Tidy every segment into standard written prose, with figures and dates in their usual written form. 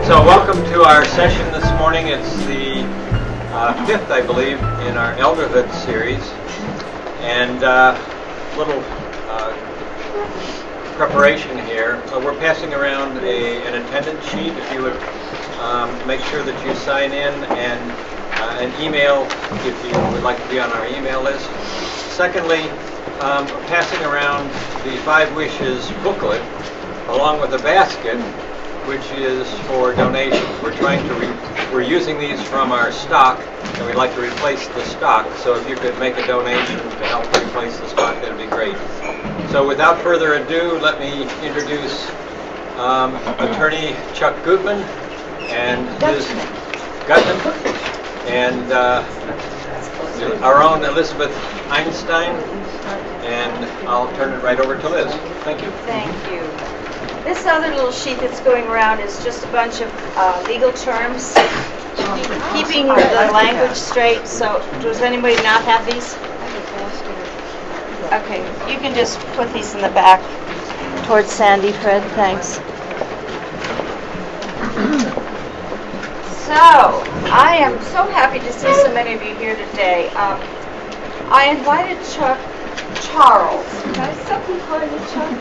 So welcome to our session this morning. It's the fifth, I believe, in our Elderhood series. And little preparation here. We're passing around an attendance sheet. If you would make sure that you sign in, and an email if you would like to be on our email list. Secondly, passing around the 5 Wishes booklet along with a basket, which is for donations. We're using these from our stock, and we'd like to replace the stock. So if you could make a donation to help replace the stock, that'd be great. So without further ado, let me introduce Attorney Chuck Guttman and Ms. Guttman, and our own Elizabeth Einstein, and I'll turn it right over to Liz. Thank you. Thank you. This other little sheet that's going around is just a bunch of legal terms, keeping the language straight. So does anybody not have these? Okay, you can just put these in the back towards Sandy, Fred. Thanks. So, I am so happy to see so many of you here today. I invited Charles. Can I something call you Chuck?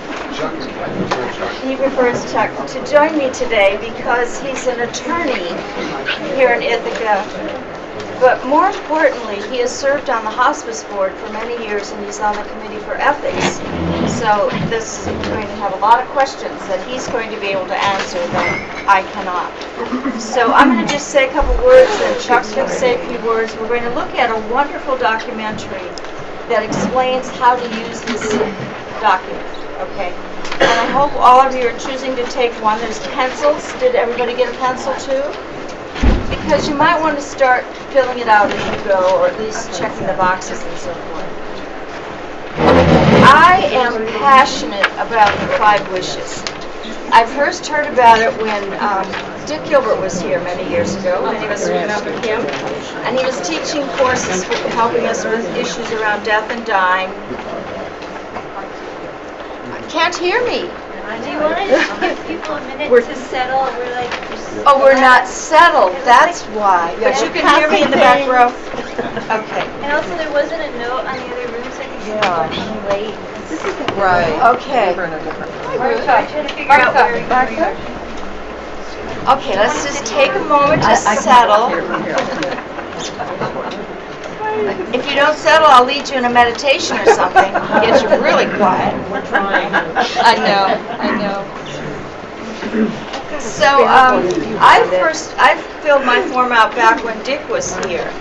He prefers Chuck to join me today because he's an attorney here in Ithaca. But more importantly, he has served on the hospice board for many years, and he's on the committee for ethics. So this is going to have a lot of questions that he's going to be able to answer that I cannot. So I'm going to just say a couple words, and Chuck's going to say a few words. We're going to look at a wonderful documentary that explains how to use this document, okay? And I hope all of you are choosing to take one. There's pencils. Did everybody get a pencil too? Because you might want to start filling it out as you go, or at least checking the boxes and so forth. I am passionate about the 5 Wishes. I first heard about it when Dick Gilbert was here many years ago. Many of us remember him. And he was teaching courses, helping us with issues around death and dying. Can't hear me. Do you want to just give people a minute to settle? We're not settled. That's why. But you can hear me in the back row. Okay. And also, there wasn't a note on the other room, so I think she's running late. This is right. Okay. I'm trying to figure out where we are. Okay, let's just take a moment to settle. If you don't settle, I'll lead you in a meditation or something. Get you really quiet. We're trying. I know. So I filled my form out back when Dick was here,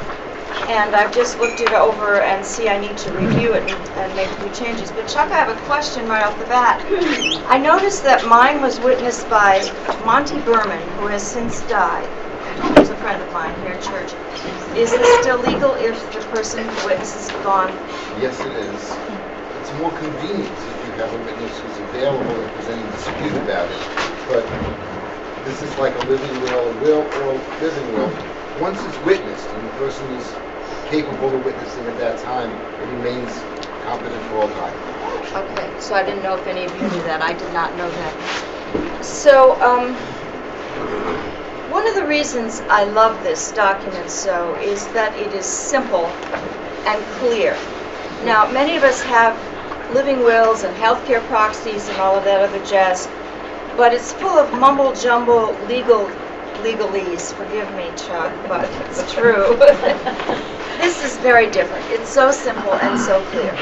and I've just looked it over and see I need to review it and make a few changes. But Chuck, I have a question right off the bat. I noticed that mine was witnessed by Monty Berman, who has since died. He was a friend of mine here at church. Is this still legal if the person who witnesses is gone? Yes, it is. It's more convenient if you have a witness who's available and presenting a dispute about it. But this is like a living will, or living will. Once it's witnessed and the person is capable of witnessing at that time, it remains competent for all time. Okay, so I didn't know if any of you knew that. I did not know that. So, one of the reasons I love this document so is that it is simple and clear. Now, many of us have living wills and healthcare proxies and all of that other jazz, but it's full of mumble-jumble legalese. Forgive me, Chuck, but it's true. This is very different. It's so simple and so clear.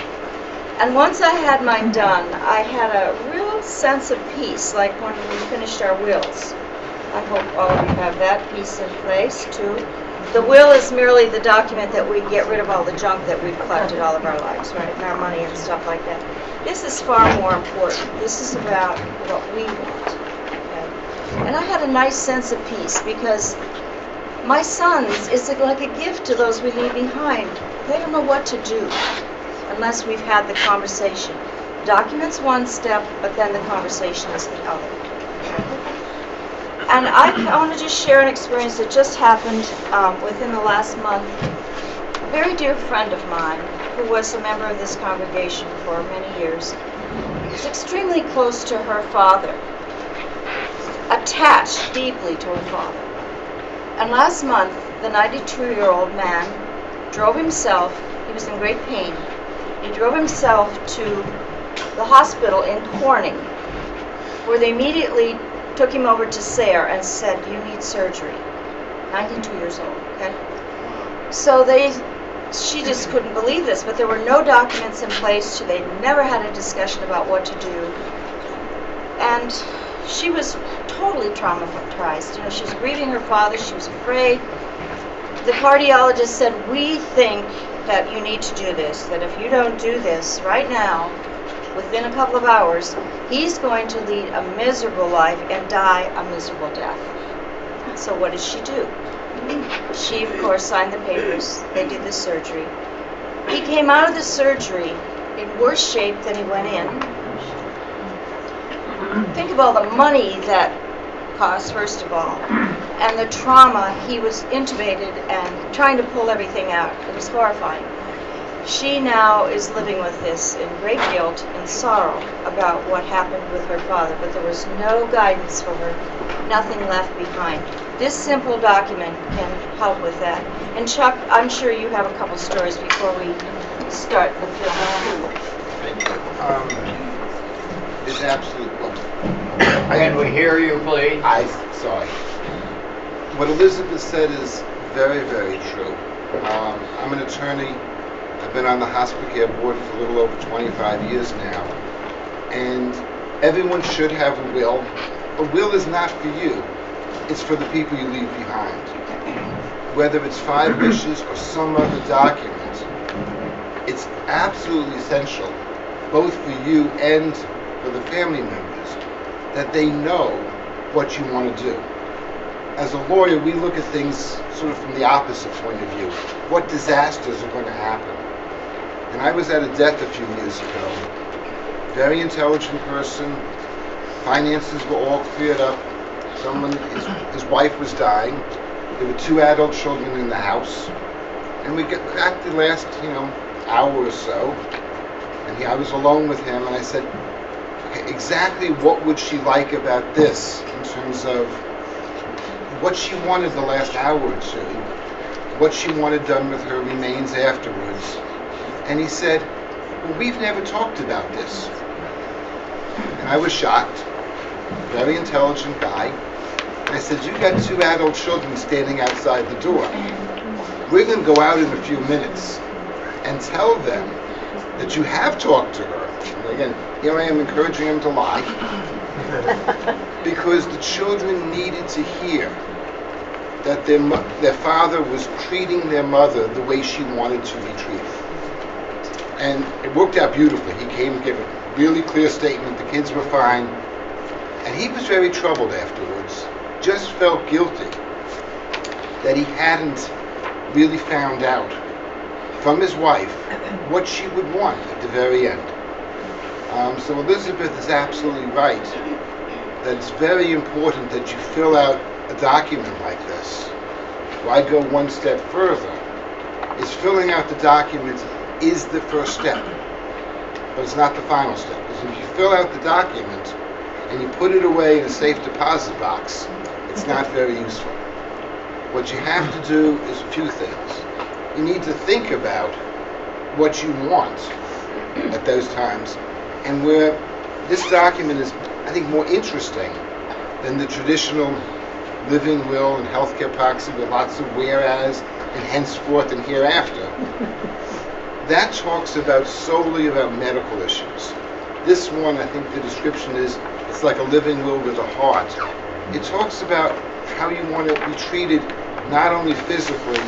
And once I had mine done, I had a real sense of peace, like when we finished our wills. I hope all of you have that piece in place, too. The will is merely the document that we get rid of all the junk that we've collected all of our lives, right, and our money and stuff like that. This is far more important. This is about what we want. Okay? And I had a nice sense of peace because my sons, it's like a gift to those we leave behind. They don't know what to do unless we've had the conversation. Document's one step, but then the conversation is the other. And I want to just share an experience that just happened within the last month. A very dear friend of mine, who was a member of this congregation for many years, was extremely close to her father. A attached deeply to her father. And last month, the 92-year-old man drove himself, he was in great pain, he drove himself to the hospital in Corning, where they immediately took him over to Sayre and said, you need surgery. 92 years old, okay? So she just couldn't believe this, but there were no documents in place. They never had a discussion about what to do. And she was totally traumatized. You know, she was grieving her father. She was afraid. The cardiologist said, we think that you need to do this, that if you don't do this right now, within a couple of hours, he's going to lead a miserable life and die a miserable death. So what did she do? She, of course, signed the papers. They did the surgery. He came out of the surgery in worse shape than he went in. Think of all the money that cost, first of all, and the trauma. He was intubated and trying to pull everything out. It was horrifying. She now is living with this in great guilt and sorrow about what happened with her father, but there was no guidance for her, nothing left behind. This simple document can help with that. And Chuck, I'm sure you have a couple stories before we start the film. Thank you. It's absolutely. Can we hear you, please? Sorry. What Elizabeth said is very, very true. I'm an attorney. I've been on the hospice care board for a little over 25 years now. And everyone should have a will. A will is not for you. It's for the people you leave behind. Whether it's 5 wishes or some other document, it's absolutely essential, both for you and for the family members, that they know what you want to do. As a lawyer, we look at things sort of from the opposite point of view. What disasters are going to happen? And I was at a death a few years ago. Very intelligent person. Finances were all cleared up. His wife was dying. There were 2 adult children in the house. And we got back the last, hour or so. And I was alone with him, and I said, okay, exactly what would she like about this in terms of what she wanted the last hour or two, what she wanted done with her remains afterwards. And he said, well, we've never talked about this. And I was shocked. Very intelligent guy. And I said, you got 2 adult children standing outside the door. We're going to go out in a few minutes and tell them that you have talked to her. And again, here I am encouraging him to lie. Because the children needed to hear that their father was treating their mother the way she wanted to be treated. And it worked out beautifully. He came and gave a really clear statement. The kids were fine. And he was very troubled afterwards. Just felt guilty that he hadn't really found out from his wife what she would want at the very end. So Elizabeth is absolutely right that it's very important that you fill out a document like this. Well, I go one step further. Is filling out the document is the first step, but it's not the final step. Because if you fill out the document and you put it away in a safe deposit box, it's not very useful. What you have to do is a few things. You need to think about what you want at those times, and where this document is, I think, more interesting than the traditional living will and healthcare proxy with lots of whereas and henceforth and hereafter. That talks solely about medical issues. This one, I think the description is, it's like a living will with a heart. It talks about how you want to be treated not only physically,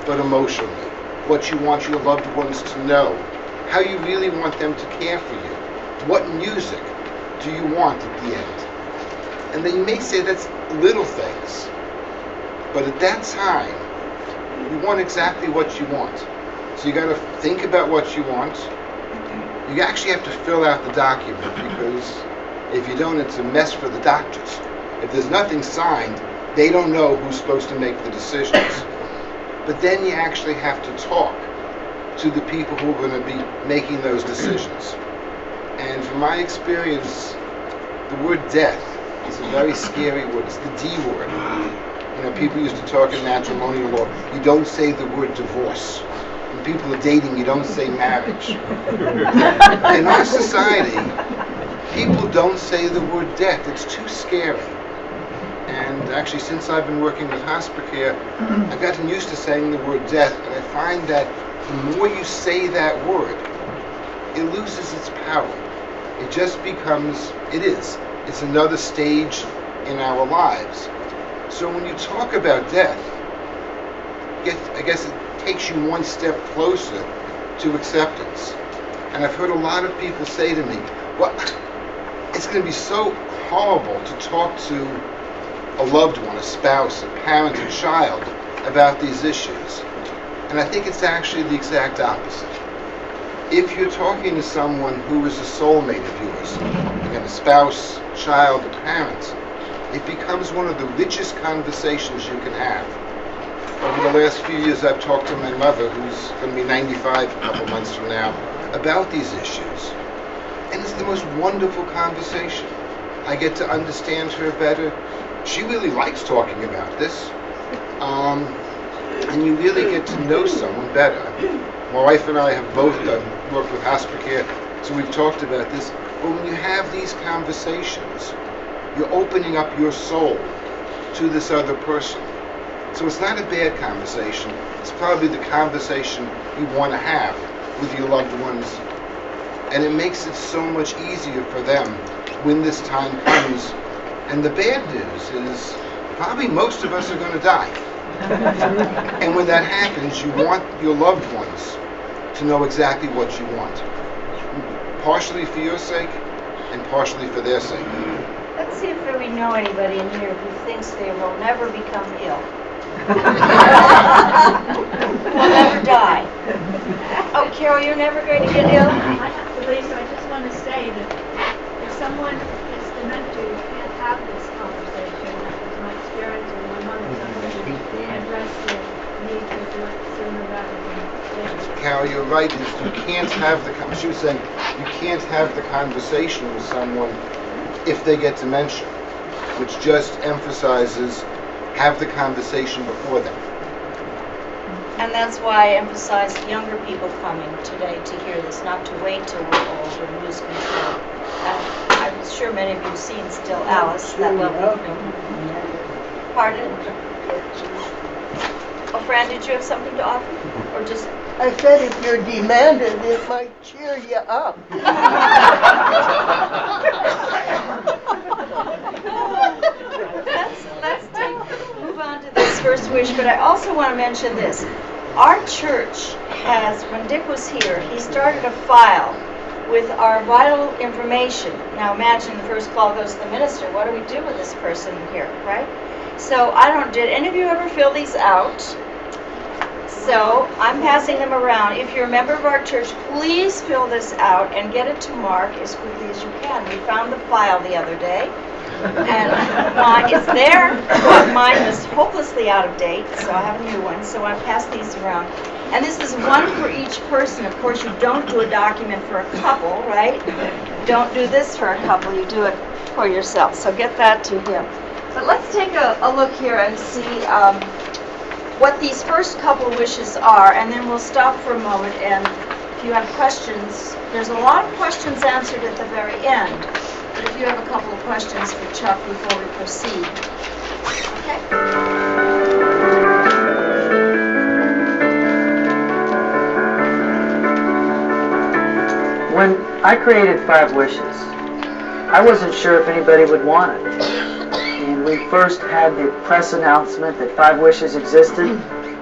but emotionally. What you want your loved ones to know. How you really want them to care for you. What music do you want at the end? And then you may say that's little things. But at that time, you want exactly what you want. So you got to think about what you want. You actually have to fill out the document, because if you don't, it's a mess for the doctors. If there's nothing signed, they don't know who's supposed to make the decisions. But then you actually have to talk to the people who are going to be making those decisions. And from my experience, the word death is a very scary word. It's the D word. You know, people used to talk in matrimonial law. You don't say the word divorce. When people are dating, you don't say marriage. In our society, people don't say the word death. It's too scary. And actually, since I've been working with hospice care, I've gotten used to saying the word death, and I find that the more you say that word, it loses its power. It just becomes, it's another stage in our lives. So when you talk about death, I guess it takes you one step closer to acceptance. And I've heard a lot of people say to me, well, it's going to be so horrible to talk to a loved one, a spouse, a parent, a child about these issues. And I think it's actually the exact opposite. If you're talking to someone who is a soulmate of yours, again, a spouse, child, a parent, it becomes one of the richest conversations you can have. Over the last few years, I've talked to my mother, who's going to be 95 a couple months from now, about these issues. And it's the most wonderful conversation. I get to understand her better. She really likes talking about this. And you really get to know someone better. My wife and I have both worked with hospice care, so we've talked about this. But when you have these conversations, you're opening up your soul to this other person. So it's not a bad conversation. It's probably the conversation you want to have with your loved ones. And it makes it so much easier for them when this time comes. And the bad news is probably most of us are going to die. And when that happens, you want your loved ones to know exactly what you want. Partially for your sake and partially for their sake. Let's see if we know anybody in here who thinks they will never become ill. Will never die. Oh, Carol, you're never going to get ill? Lisa, I just want to say that if someone is dementia, you can't have this conversation. That was my experience with my mother. Somebody address the need to do it sooner rather than later. Carol, you're right. You can't have she was saying, you can't have the conversation with someone if they get dementia, which just emphasizes have the conversation before them. And that's why I emphasize younger people coming today to hear this, not to wait till we're old or lose control. And I'm sure many of you have seen still Alice, that lovely film. Pardon? Oh, Fran, did you have something to offer? Or just... I said if you're demanded, it might cheer you up. Let's move on to this first wish, but I also want to mention this. Our church has, when Dick was here, he started a file with our vital information. Now imagine the first call goes to the minister. What do we do with this person here, right? So did any of you ever fill these out? So I'm passing them around. If you're a member of our church, please fill this out and get it to Mark as quickly as you can. We found the file the other day, and it's there, but mine was hopelessly out of date, so I have a new one. So I pass these around. And this is one for each person. Of course, you don't do a document for a couple, right? Don't do this for a couple. You do it for yourself. So get that to him. But let's take a look here and see what these first couple wishes are, and then we'll stop for a moment, and if you have questions, there's a lot of questions answered at the very end, but if you have a couple of questions for Chuck before we proceed. Okay? When I created 5 Wishes, I wasn't sure if anybody would want it. And we first had the press announcement that 5 Wishes existed,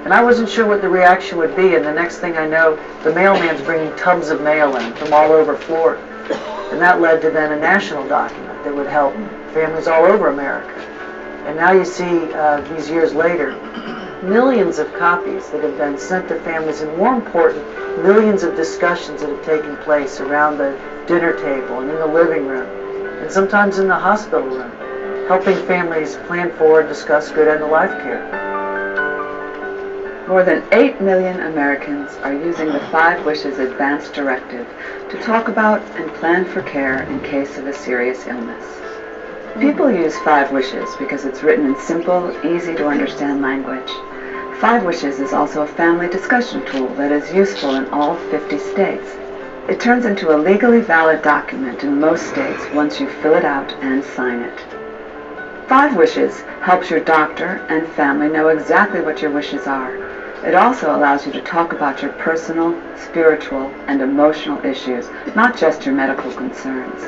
and I wasn't sure what the reaction would be, and the next thing I know, the mailman's bringing tubs of mail in from all over Florida. And that led to then a national document that would help families all over America. And now you see, these years later, millions of copies that have been sent to families, and more important, millions of discussions that have taken place around the dinner table and in the living room, and sometimes in the hospital room, helping families plan for and discuss good end-of-life care. More than 8 million Americans are using the 5 Wishes Advance Directive to talk about and plan for care in case of a serious illness. People use 5 wishes because it's written in simple, easy to understand language. 5 wishes is also a family discussion tool that is useful in all 50 states. It turns into a legally valid document in most states once you fill it out and sign it. 5 wishes helps your doctor and family know exactly what your wishes are. It also allows you to talk about your personal, spiritual, and emotional issues, not just your medical concerns.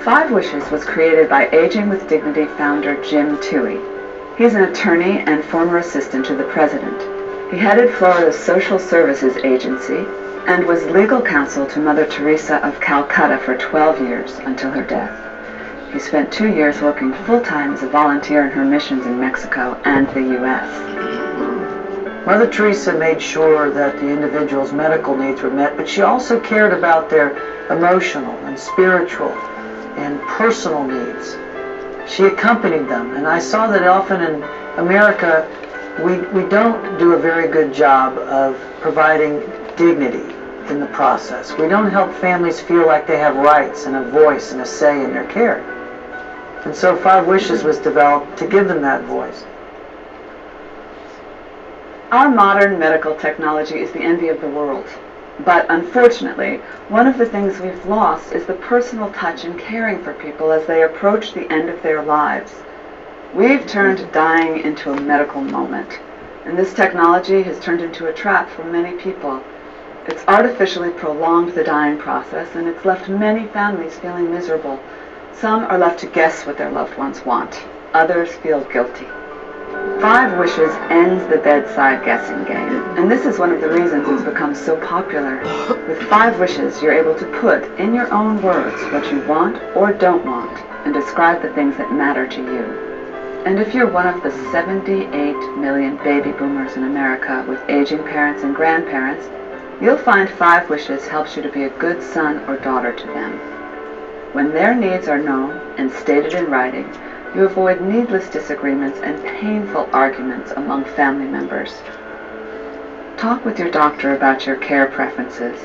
5 Wishes was created by Aging with Dignity founder Jim Toohey. He's an attorney and former assistant to the president. He headed Florida's Social Services Agency and was legal counsel to Mother Teresa of Calcutta for 12 years until her death. He spent 2 years working full-time as a volunteer in her missions in Mexico and the U.S. Mother Teresa made sure that the individual's medical needs were met, but she also cared about their emotional and spiritual and personal needs. She accompanied them, and I saw that often in America we don't do a very good job of providing dignity in the process. We don't help families feel like they have rights and a voice and a say in their care. And so 5 Wishes was developed to give them that voice. Our modern medical technology is the envy of the world. But unfortunately, one of the things we've lost is the personal touch and caring for people as they approach the end of their lives. We've turned dying into a medical moment, and this technology has turned into a trap for many people. It's artificially prolonged the dying process, and it's left many families feeling miserable. Some are left to guess what their loved ones want. Others feel guilty. 5 Wishes ends the bedside guessing game, and this is one of the reasons it's become so popular. With 5 Wishes, you're able to put in your own words what you want or don't want, and describe the things that matter to you. And if you're one of the 78 million baby boomers in America with aging parents and grandparents, you'll find 5 Wishes helps you to be a good son or daughter to them. When their needs are known and stated in writing, you avoid needless disagreements and painful arguments among family members. Talk with your doctor about your care preferences.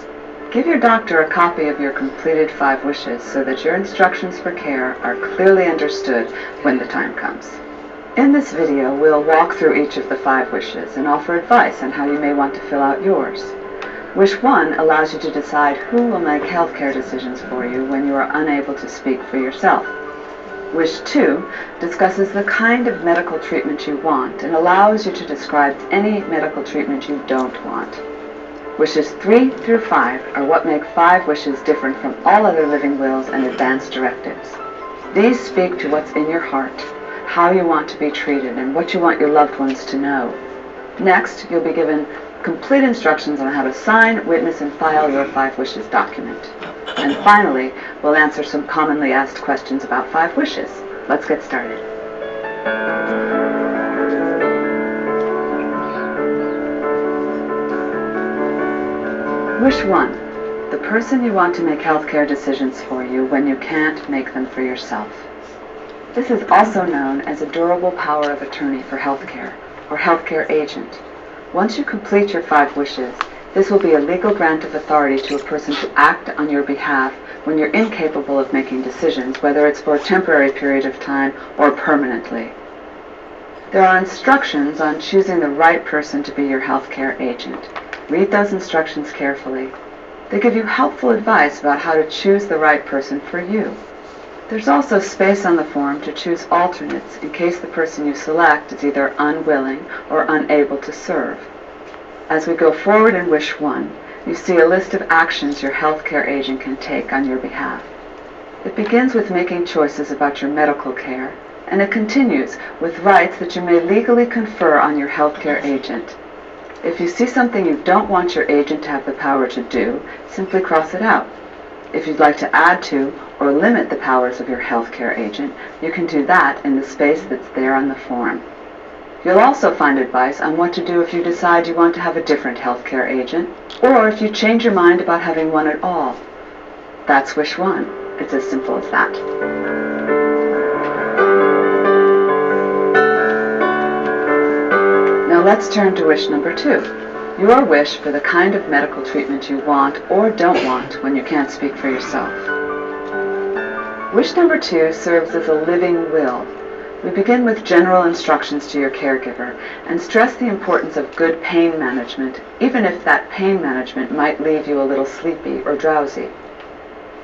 Give your doctor a copy of your completed 5 Wishes so that your instructions for care are clearly understood when the time comes. In this video, we'll walk through each of the 5 Wishes and offer advice on how you may want to fill out yours. Wish 1 allows you to decide who will make healthcare decisions for you when you are unable to speak for yourself. Wish 2 discusses the kind of medical treatment you want and allows you to describe any medical treatment you don't want. Wishes 3 through 5 are what make 5 Wishes different from all other living wills and advance directives. These speak to what's in your heart, how you want to be treated, and what you want your loved ones to know. Next, you'll be given complete instructions on how to sign, witness, and file your 5 Wishes document. And finally, we'll answer some commonly asked questions about 5 Wishes. Let's get started. Wish 1. The person you want to make healthcare decisions for you when you can't make them for yourself. This is also known as a durable power of attorney for healthcare, or healthcare agent. Once you complete your 5 Wishes, this will be a legal grant of authority to a person to act on your behalf when you're incapable of making decisions, whether it's for a temporary period of time or permanently. There are instructions on choosing the right person to be your healthcare agent. Read those instructions carefully. They give you helpful advice about how to choose the right person for you. There's also space on the form to choose alternates in case the person you select is either unwilling or unable to serve. As we go forward in Wish 1, you see a list of actions your healthcare agent can take on your behalf. It begins with making choices about your medical care, and it continues with rights that you may legally confer on your healthcare agent. If you see something you don't want your agent to have the power to do, simply cross it out. If you'd like to add to or limit the powers of your healthcare agent, you can do that in the space that's there on the form. You'll also find advice on what to do if you decide you want to have a different healthcare agent, or if you change your mind about having one at all. That's Wish 1. It's as simple as that. Now let's turn to Wish number 2. Your wish for the kind of medical treatment you want or don't want when you can't speak for yourself. Wish number 2 serves as a living will. We begin with general instructions to your caregiver and stress the importance of good pain management, even if that pain management might leave you a little sleepy or drowsy.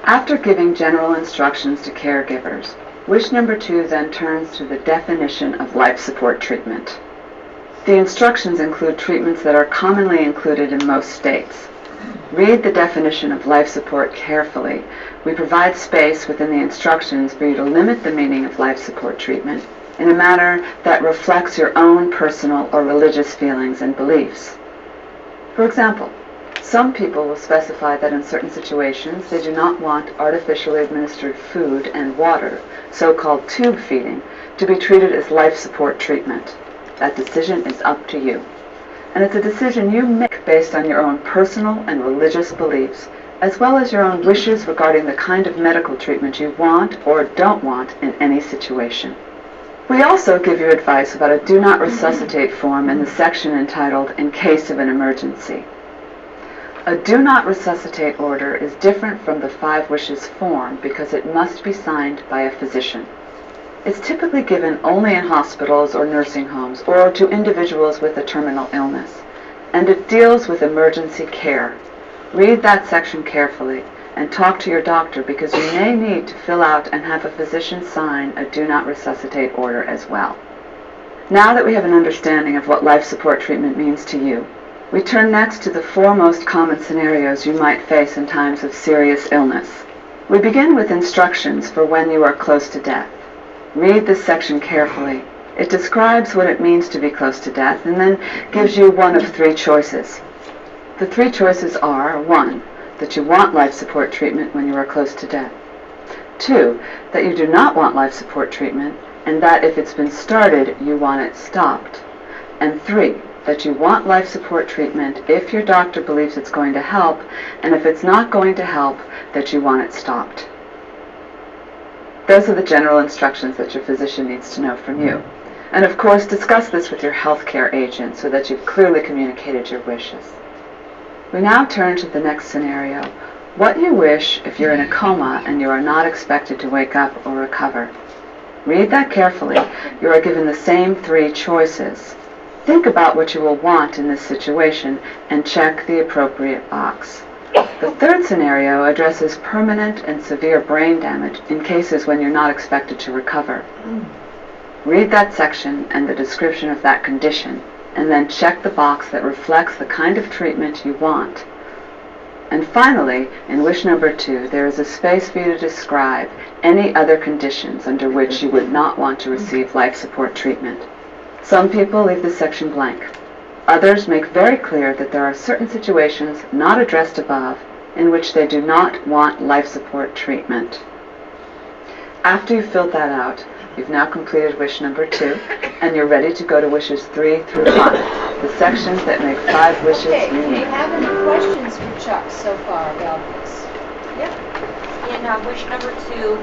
After giving general instructions to caregivers, wish number 2 then turns to the definition of life support treatment. The instructions include treatments that are commonly included in most states. Read the definition of life support carefully. We provide space within the instructions for you to limit the meaning of life support treatment in a manner that reflects your own personal or religious feelings and beliefs. For example, some people will specify that in certain situations they do not want artificially administered food and water, so-called tube feeding, to be treated as life support treatment. That decision is up to you. And it's a decision you make based on your own personal and religious beliefs, as well as your own wishes regarding the kind of medical treatment you want or don't want in any situation. We also give you advice about a Do Not Resuscitate form in the section entitled In Case of an Emergency. A Do Not Resuscitate order is different from the 5 Wishes form because it must be signed by a physician. It's typically given only in hospitals or nursing homes or to individuals with a terminal illness, and it deals with emergency care. Read that section carefully and talk to your doctor because you may need to fill out and have a physician sign a Do Not Resuscitate order as well. Now that we have an understanding of what life support treatment means to you, we turn next to the 4 most common scenarios you might face in times of serious illness. We begin with instructions for when you are close to death. Read this section carefully. It describes what it means to be close to death and then gives you one of 3 choices. The 3 choices are: 1, that you want life support treatment when you are close to death; 2, that you do not want life support treatment and that if it's been started, you want it stopped; and 3, that you want life support treatment if your doctor believes it's going to help, and if it's not going to help, that you want it stopped. Those are the general instructions that your physician needs to know from you. And of course, discuss this with your healthcare agent so that you've clearly communicated your wishes. We now turn to the next scenario: what you wish if you're in a coma and you are not expected to wake up or recover. Read that carefully. You are given the same 3 choices. Think about what you will want in this situation and check the appropriate box. The 3rd scenario addresses permanent and severe brain damage in cases when you're not expected to recover. Read that section and the description of that condition, and then check the box that reflects the kind of treatment you want. And finally, in wish number 2, there is a space for you to describe any other conditions under which you would not want to receive life support treatment. Some people leave this section blank. Others make very clear that there are certain situations not addressed above in which they do not want life support treatment. After you've filled that out, you've now completed wish number 2, and you're ready to go to wishes 3 through 5, the sections that make 5 wishes Okay, do you unique. have any questions for Chuck so far about this? In wish number 2,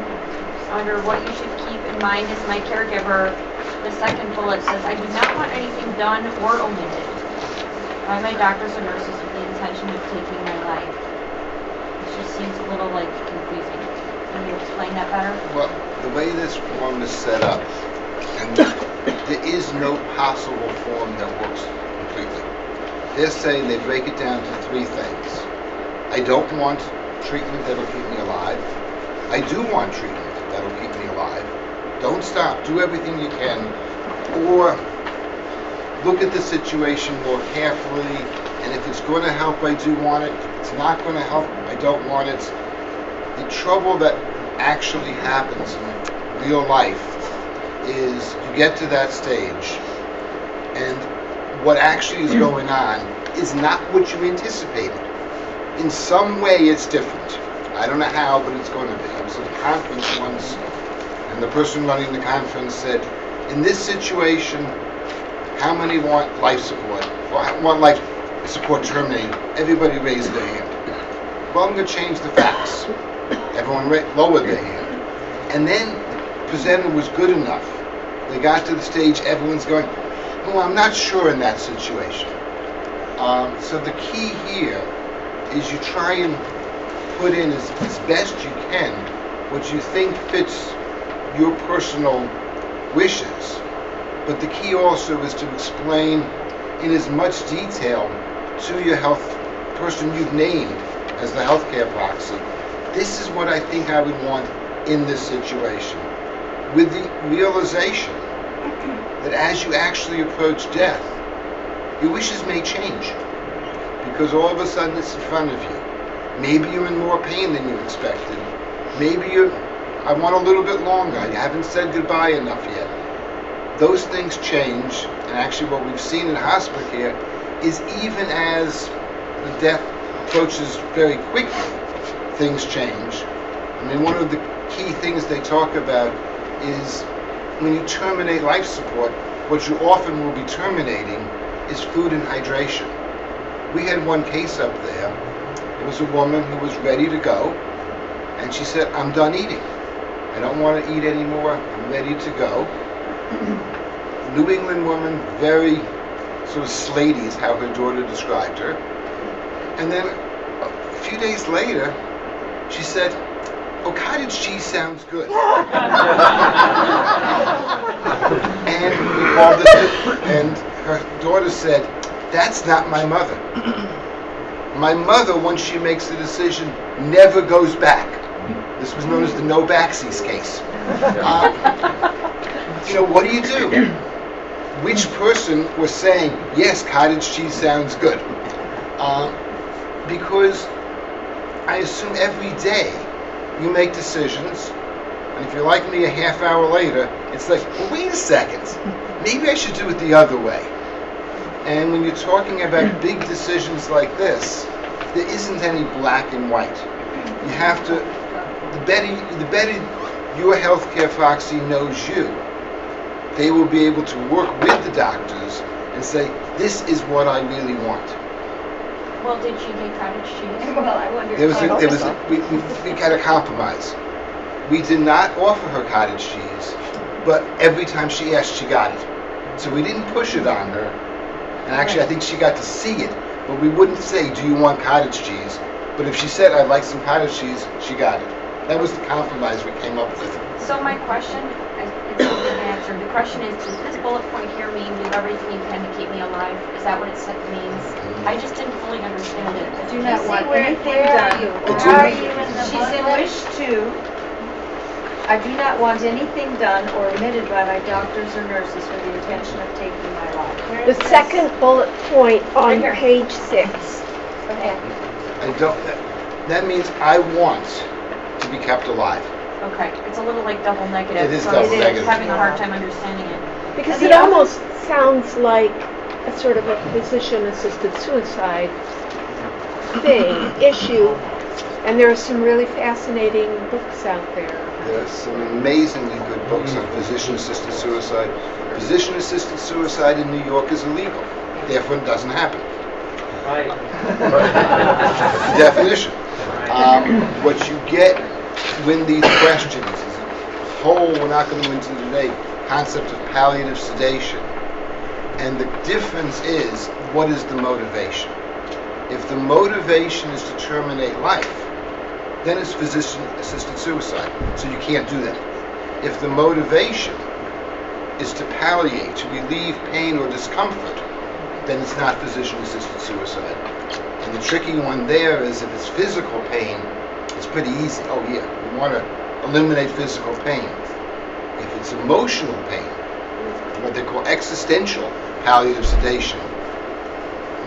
under what you should keep in mind as my caregiver, the second bullet says, I do not want anything done or omitted by my doctors or nurses with the intention of taking my life. It just seems a little confusing. Can you explain that better? Well, the way this form is set up, and there is no possible form that works completely. They're saying they break it down to 3 things. I don't want treatment that'll keep me alive. I do want treatment that'll keep me alive. Don't stop. Do everything you can. Or look at the situation more carefully, and if it's going to help, I do want it. If it's not going to help, I don't want it. The trouble that actually happens in real life is you get to that stage, and what actually is going on is not what you anticipated. In some way, it's different. I don't know how, but it's going to be. I was at a conference once, and the person running the conference said, in this situation, how many want life support? Or want life support terminated? Everybody raised their hand. Well, I'm going to change the facts. Everyone lowered their hand. And then the presenter was good enough. They got to the stage, everyone's going, well, I'm not sure in that situation. So the key here is you try and put in as best you can what you think fits your personal wishes. But the key also is to explain in as much detail to your health person you've named as the healthcare proxy, this is what I think I would want in this situation. With the realization that as you actually approach death, your wishes may change. Because all of a sudden it's in front of you. Maybe you're in more pain than you expected. Maybe I want a little bit longer. I haven't said goodbye enough yet. Those things change, and actually what we've seen in hospice care is even as the death approaches very quickly, things change. I mean, one of the key things they talk about is when you terminate life support, what you often will be terminating is food and hydration. We had one case up there. It was a woman who was ready to go, and she said, I'm done eating. I don't want to eat anymore. I'm ready to go. New England woman, very sort of slatey is how her daughter described her. And then a few days later, she said, oh, cottage cheese sounds good. And we called it, and her daughter said, that's not my mother. My mother, once she makes a decision, never goes back. This was known as the no backsies case. What do you do? Which person was saying, yes, cottage cheese sounds good? Because I assume every day you make decisions, and if you're like me a half hour later, it's like, well, wait a second, maybe I should do it the other way. And when you're talking about big decisions like this, there isn't any black and white. You have to, the better your healthcare proxy knows you, they will be able to work with the doctors and say, this is what I really want. Well, did she get cottage cheese? Well, I wonder. We got a compromise. We did not offer her cottage cheese, but every time she asked, she got it. So we didn't push it on her. And actually, I think she got to see it, but we wouldn't say, do you want cottage cheese? But if she said, I'd like some cottage cheese, she got it. That was the compromise we came up with. So my question, it's a good answer. The question is, does this bullet point here mean do everything you can to keep me alive? Is that what it means? I just didn't fully understand it. I do not want anything where are done. you? It's Where are you in the She's in booklet? wish 2. I do not want anything done or omitted by my doctors or nurses for the intention of taking my life. Where The is this? second bullet point on Right here. page 6. Okay. That means I want to be kept alive. Okay, it's a little like double negative. It is so double I'm negative. having a hard time understanding it. Because And it the other- almost sounds like a sort of a physician-assisted suicide issue. And there are some really fascinating books out there. There's some amazingly good books on physician-assisted suicide. Physician-assisted suicide in New York is illegal. Therefore, it doesn't happen. Right. Definition. What you get when these questions is a whole, we're not going to go into today, concept of palliative sedation. And the difference is, what is the motivation? If the motivation is to terminate life, then it's physician-assisted suicide. So you can't do that. If the motivation is to palliate, to relieve pain or discomfort, then it's not physician-assisted suicide. And the tricky one there is if it's physical pain, it's pretty easy. Oh yeah, we want to eliminate physical pain. If it's emotional pain, what they call existential palliative sedation,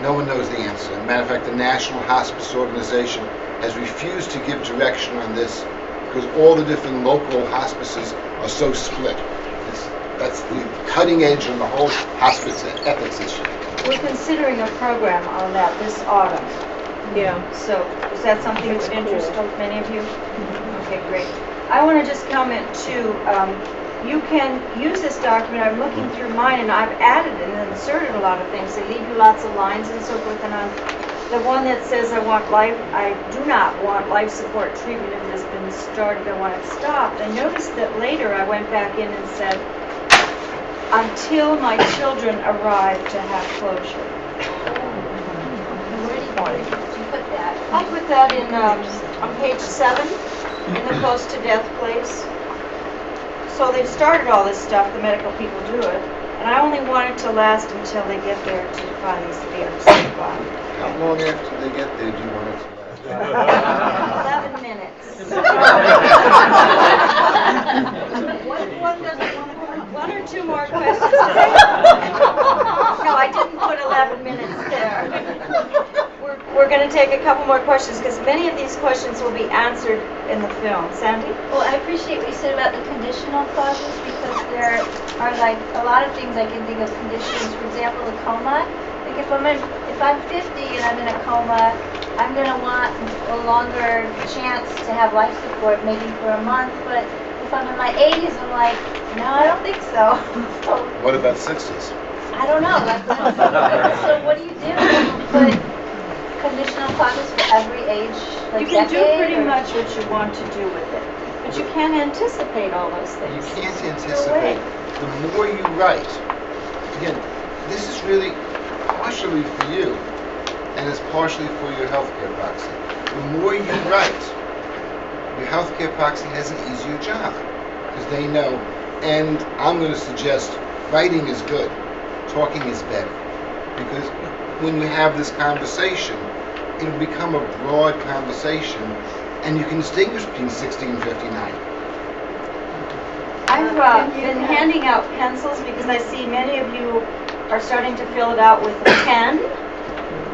no one knows the answer. As a matter of fact, the National Hospice Organization has refused to give direction on this because all the different local hospices are so split. That's the cutting edge on the whole hospice ethics issue. We're considering a program on that this autumn. Yeah. So is that something that would interest many of you? Okay, great. I want to just comment too, you can use this document. I'm looking through mine and I've added and inserted a lot of things. They leave you lots of lines and so forth. And on the one that says I do not want life support treatment if it has been started, I want it stopped. I noticed that later I went back in and said, until my children arrive to have closure. Where do you put that? I put that in on page 7. in the close to death place. So they've started all this stuff, the medical people do it, and I only want it to last until they get there to finally be able to say goodbye. How long after they get there do you want it to last? 11 minutes. One or two more questions. No, I didn't put 11 minutes there. We're going to take a couple more questions because many of these questions will be answered in the film. Sandy? Well, I appreciate what you said about the conditional clauses because there are like a lot of things I can think of conditions. For example, the coma. Like if I'm 50 and I'm in a coma, I'm going to want a longer chance to have life support, maybe for a month. But if I'm in my 80s, I'm like, no, I don't think so. So What about 60s? I don't know. So what do you do? Put conditional clauses for every age, like You can do decade, pretty or- much what you want to do with it, but you can't anticipate all those You things. can't No way. anticipate. The more you write, again, this is really partially for you, and it's partially for your healthcare proxy. The more you write, your healthcare proxy has an easier job, because they know, and I'm going to suggest writing is good, talking is better, because when you have this conversation, it'll become a broad conversation, and you can distinguish between 60 and 59. I've been handing out pencils because I see many of you are starting to fill it out with a pen,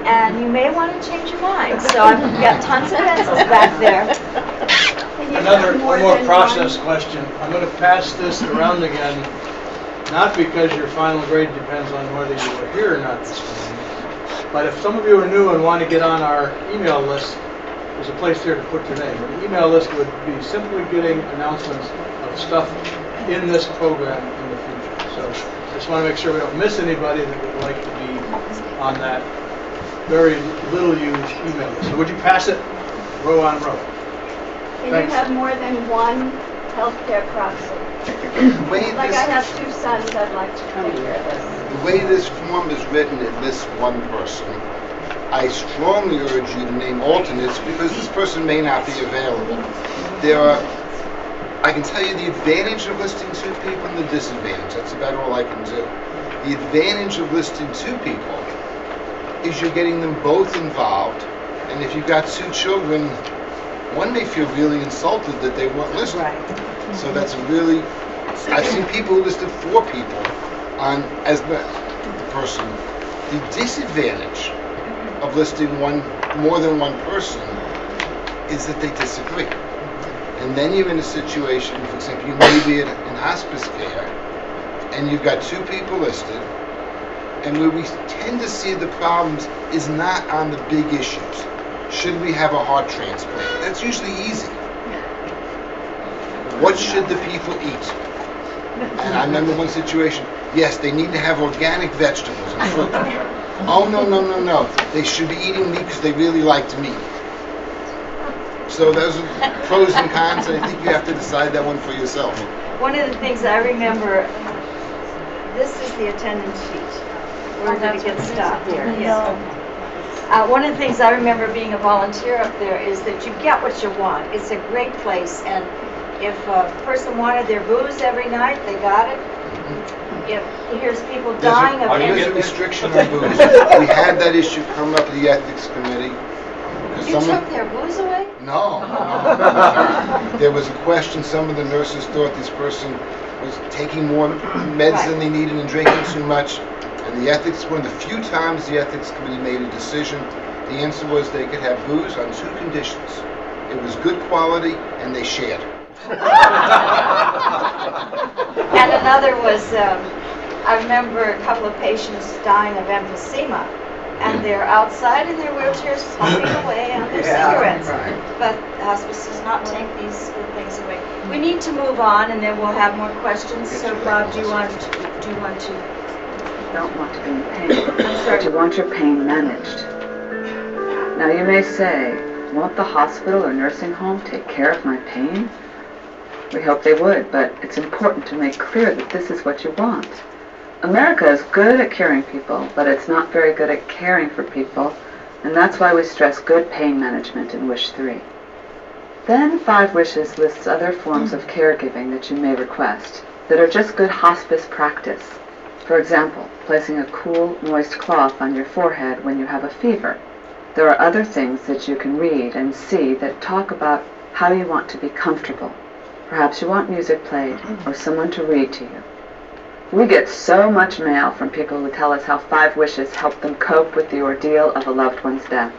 and you may want to change your mind. So I've got tons of pencils back there. One more process question. I'm going to pass this around again, not because your final grade depends on whether you were here or not this morning, but if some of you are new and want to get on our email list, there's a place there to put your name. An email list would be simply getting announcements of stuff in this program in the future. So I just want to make sure we don't miss anybody that would like to be on that very little used email list. So would you pass it row on row? Can Thanks. you have more than one healthcare proxy? Like I have two sons, I'd like to take care of this. The way this form is written, it lists one person. I strongly urge you to name alternates because this person may not be available. I can tell you the advantage of listing two people and the disadvantage. That's about all I can do. The advantage of listing two people is you're getting them both involved. And if you've got two children, one may feel really insulted that they weren't listed. Right. So that's really, I've seen people who listed four people on as the person. The disadvantage of listing more than one person is that they disagree. And then you're in a situation, for example, you may be in hospice care, and you've got two people listed, and where we tend to see the problems is not on the big issues. Should we have a heart transplant? That's usually easy. What should the people eat? And I remember one situation, yes, they need to have organic vegetables and fruit. Oh, no. They should be eating meat because they really liked meat. So those are pros and cons, and I think you have to decide that one for yourself. One of the things I remember, this is the attendance sheet. Where did it get stopped? Here. Yeah. One of the things I remember being a volunteer up there is that you get what you want. It's a great place, and if a person wanted their booze every night, they got it. If here's people dying of There's a restriction on booze. We had that issue come up at the ethics committee. You took their booze away? No. There was a question, some of the nurses thought this person was taking more meds than they needed and drinking too much. And the ethics, one of the few times the ethics committee made a decision, the answer was they could have booze on two conditions. It was good quality and they shared. And another was, I remember a couple of patients dying of emphysema, and they're outside in their wheelchairs puffing away on their cigarettes. But hospice does not take these good things away. We need to move on, and then we'll have more questions. So, Bob, do you want to? Don't want to be in pain, but you want your pain managed. Now you may say, won't the hospital or nursing home take care of my pain? We hope they would, but it's important to make clear that this is what you want. America is good at curing people, but it's not very good at caring for people, and that's why we stress good pain management in Wish 3. Then 5 Wishes lists other forms of caregiving that you may request that are just good hospice practice. For example, placing a cool, moist cloth on your forehead when you have a fever. There are other things that you can read and see that talk about how you want to be comfortable. Perhaps you want music played or someone to read to you. We get so much mail from people who tell us how 5 Wishes helped them cope with the ordeal of a loved one's death.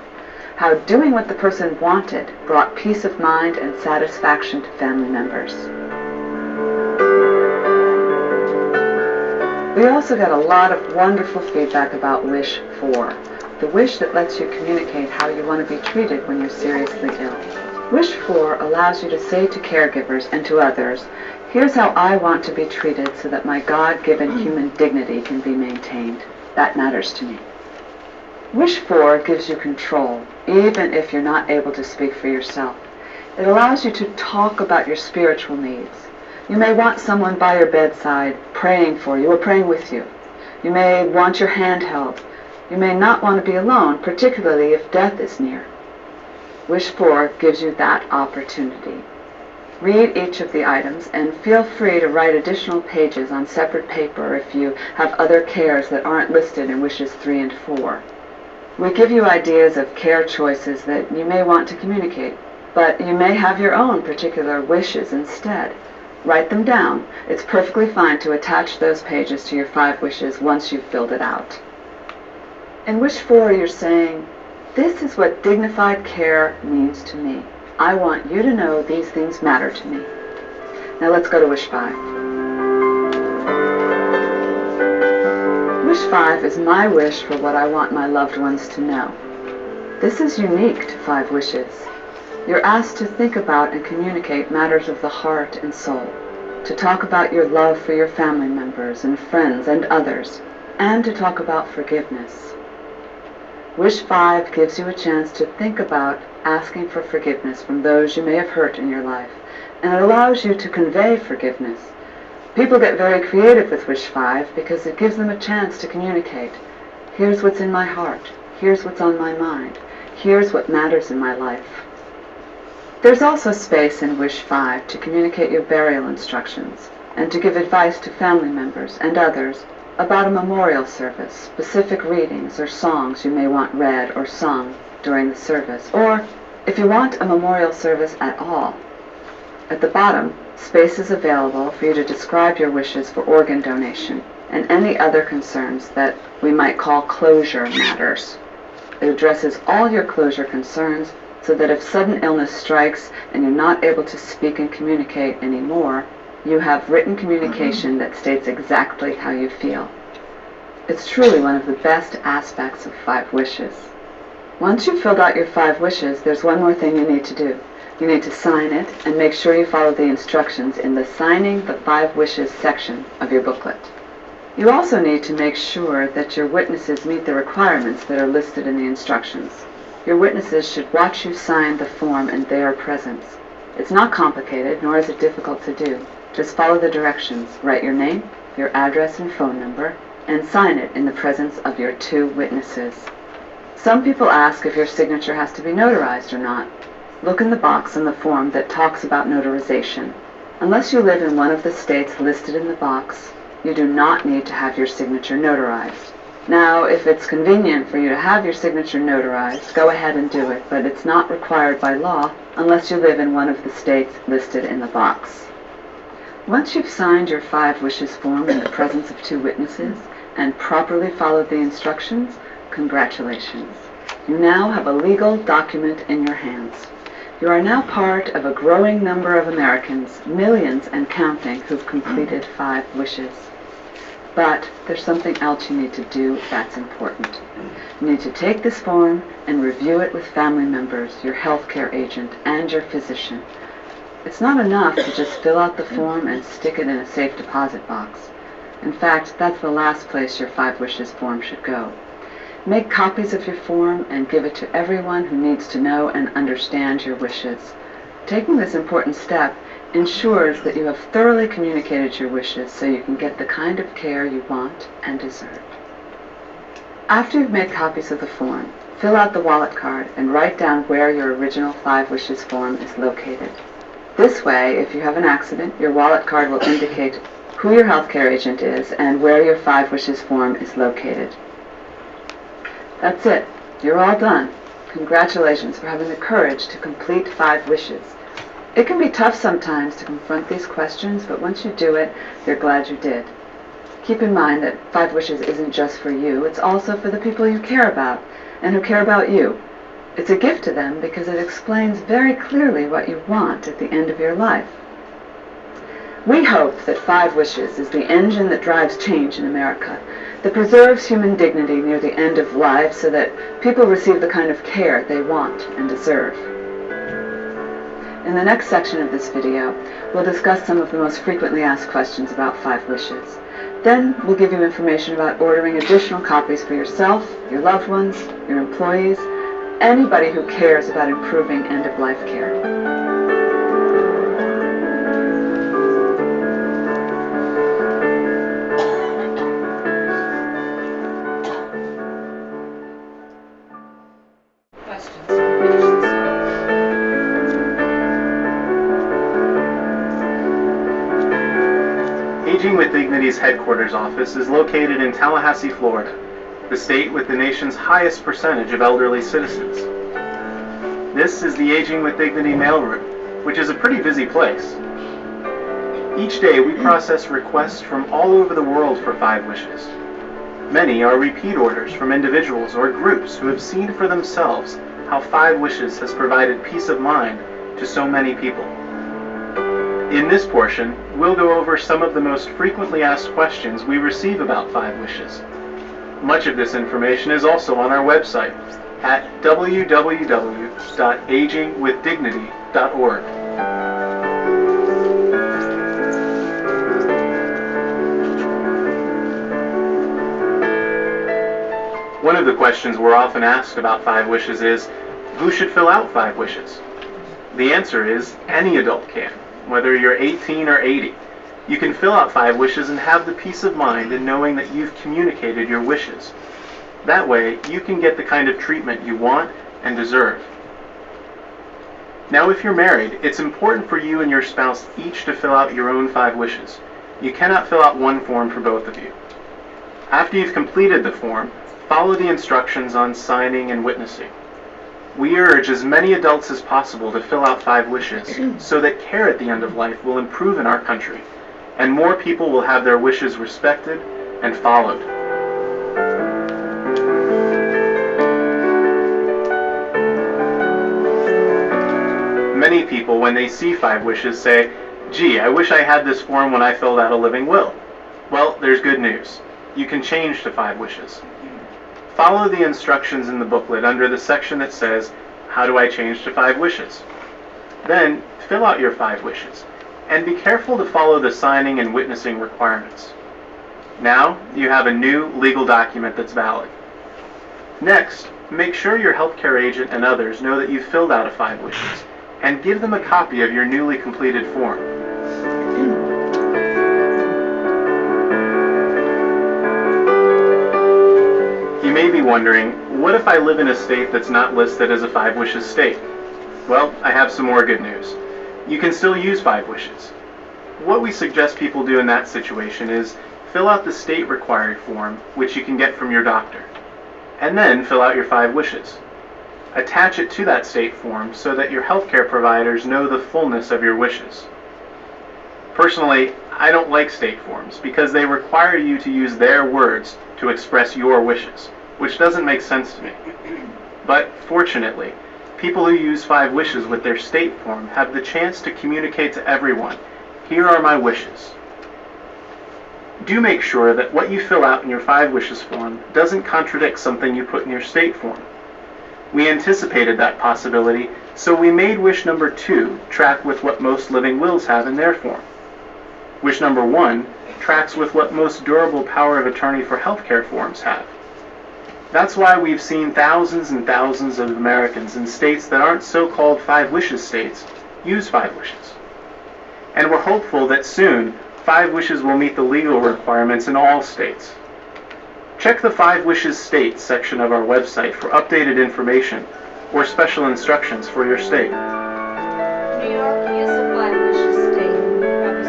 How doing what the person wanted brought peace of mind and satisfaction to family members. We also got a lot of wonderful feedback about Wish 4, the wish that lets you communicate how you want to be treated when you're seriously ill. Wish 4 allows you to say to caregivers and to others, here's how I want to be treated so that my God-given human dignity can be maintained. That matters to me. Wish 4 gives you control, even if you're not able to speak for yourself. It allows you to talk about your spiritual needs. You may want someone by your bedside praying for you or praying with you. You may want your hand held. You may not want to be alone, particularly if death is near. Wish 4 gives you that opportunity. Read each of the items and feel free to write additional pages on separate paper if you have other cares that aren't listed in Wishes 3 and 4. We give you ideas of care choices that you may want to communicate, but you may have your own particular wishes instead. Write them down. It's perfectly fine to attach those pages to your 5 wishes once you've filled it out. In Wish 4, you're saying, this is what dignified care means to me. I want you to know these things matter to me. Now let's go to Wish 5. Wish 5 is my wish for what I want my loved ones to know. This is unique to 5 Wishes. You're asked to think about and communicate matters of the heart and soul, to talk about your love for your family members and friends and others, and to talk about forgiveness. Wish 5 gives you a chance to think about asking for forgiveness from those you may have hurt in your life, and it allows you to convey forgiveness. People get very creative with Wish 5 because it gives them a chance to communicate. Here's what's in my heart. Here's what's on my mind. Here's what matters in my life. There's also space in Wish 5 to communicate your burial instructions and to give advice to family members and others about a memorial service, specific readings or songs you may want read or sung during the service, or if you want a memorial service at all. At the bottom, space is available for you to describe your wishes for organ donation and any other concerns that we might call closure matters. It addresses all your closure concerns so that if sudden illness strikes and you're not able to speak and communicate anymore, you have written communication that states exactly how you feel. It's truly one of the best aspects of 5 Wishes. Once you've filled out your 5 wishes, there's one more thing you need to do. You need to sign it and make sure you follow the instructions in the Signing the 5 Wishes section of your booklet. You also need to make sure that your witnesses meet the requirements that are listed in the instructions. Your witnesses should watch you sign the form in their presence. It's not complicated, nor is it difficult to do. Just follow the directions. Write your name, your address and phone number, and sign it in the presence of your 2 witnesses. Some people ask if your signature has to be notarized or not. Look in the box on the form that talks about notarization. Unless you live in one of the states listed in the box, you do not need to have your signature notarized. Now, if it's convenient for you to have your signature notarized, go ahead and do it, but it's not required by law unless you live in one of the states listed in the box. Once you've signed your 5 Wishes form in the presence of 2 witnesses and properly followed the instructions, congratulations. You now have a legal document in your hands. You are now part of a growing number of Americans, millions and counting, who've completed 5 Wishes. But there's something else you need to do that's important. You need to take this form and review it with family members, your healthcare agent, and your physician. It's not enough to just fill out the form and stick it in a safe deposit box. In fact, that's the last place your 5 Wishes form should go. Make copies of your form and give it to everyone who needs to know and understand your wishes. Taking this important step ensures that you have thoroughly communicated your wishes so you can get the kind of care you want and deserve. After you've made copies of the form, fill out the wallet card and write down where your original 5 wishes form is located. This way, if you have an accident, your wallet card will indicate who your healthcare agent is and where your 5 wishes form is located. That's it. You're all done. Congratulations for having the courage to complete 5 wishes. It can be tough sometimes to confront these questions, but once you do it, you're glad you did. Keep in mind that 5 wishes isn't just for you, it's also for the people you care about and who care about you. It's a gift to them because it explains very clearly what you want at the end of your life. We hope that 5 wishes is the engine that drives change in America, that preserves human dignity near the end of life so that people receive the kind of care they want and deserve. In the next section of this video, we'll discuss some of the most frequently asked questions about 5 wishes. Then we'll give you information about ordering additional copies for yourself, your loved ones, your employees, anybody who cares about improving end-of-life care. Aging with Dignity's headquarters office is located in Tallahassee, Florida, the state with the nation's highest percentage of elderly citizens. This is the Aging with Dignity mailroom, which is a pretty busy place. Each day we process requests from all over the world for 5 wishes. Many are repeat orders from individuals or groups who have seen for themselves how 5 wishes has provided peace of mind to so many people. In this portion, we'll go over some of the most frequently asked questions we receive about 5 wishes. Much of this information is also on our website at www.agingwithdignity.org. One of the questions we're often asked about 5 wishes is, who should fill out 5 wishes? The answer is, any adult can. Whether you're 18 or 80, you can fill out 5 wishes and have the peace of mind in knowing that you've communicated your wishes. That way, you can get the kind of treatment you want and deserve. Now, if you're married, it's important for you and your spouse each to fill out your own 5 wishes. You cannot fill out one form for both of you. After you've completed the form, follow the instructions on signing and witnessing. We urge as many adults as possible to fill out 5 wishes so that care at the end of life will improve in our country and more people will have their wishes respected and followed. Many people, when they see 5 wishes, say, "Gee, I wish I had this form when I filled out a living will." Well, there's good news. You can change to 5 wishes. Follow the instructions in the booklet under the section that says, "How do I change to 5 wishes?" Then, fill out your 5 wishes, and be careful to follow the signing and witnessing requirements. Now, you have a new legal document that's valid. Next, make sure your healthcare agent and others know that you've filled out a 5 wishes, and give them a copy of your newly completed form. You may be wondering, what if I live in a state that's not listed as a 5 wishes state? Well, I have some more good news. You can still use 5 wishes. What we suggest people do in that situation is fill out the state required form, which you can get from your doctor, and then fill out your 5 wishes. Attach it to that state form so that your healthcare providers know the fullness of your wishes. Personally, I don't like state forms because they require you to use their words to express your wishes, which doesn't make sense to me. But fortunately, people who use 5 wishes with their state form have the chance to communicate to everyone, "Here are my wishes." Do make sure that what you fill out in your 5 wishes form doesn't contradict something you put in your state form. We anticipated that possibility, so we made wish number 2 track with what most living wills have in their form. Wish number 1 tracks with what most durable power of attorney for healthcare forms have. That's why we've seen thousands and thousands of Americans in states that aren't so-called 5 wishes states use 5 wishes. And we're hopeful that soon 5 wishes will meet the legal requirements in all states. Check the 5 Wishes States section of our website for updated information or special instructions for your state. New York is a 5 wishes state. Probably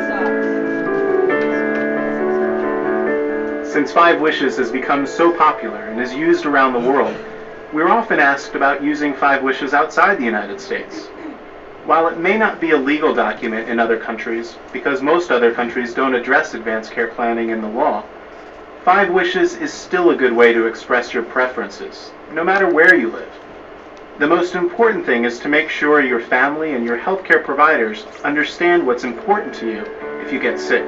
saw. Since 5 Wishes has become so popular and is used around the world, we're often asked about using 5 Wishes outside the United States. While it may not be a legal document in other countries, because most other countries don't address advanced care planning in the law, 5 Wishes is still a good way to express your preferences, no matter where you live. The most important thing is to make sure your family and your healthcare providers understand what's important to you if you get sick.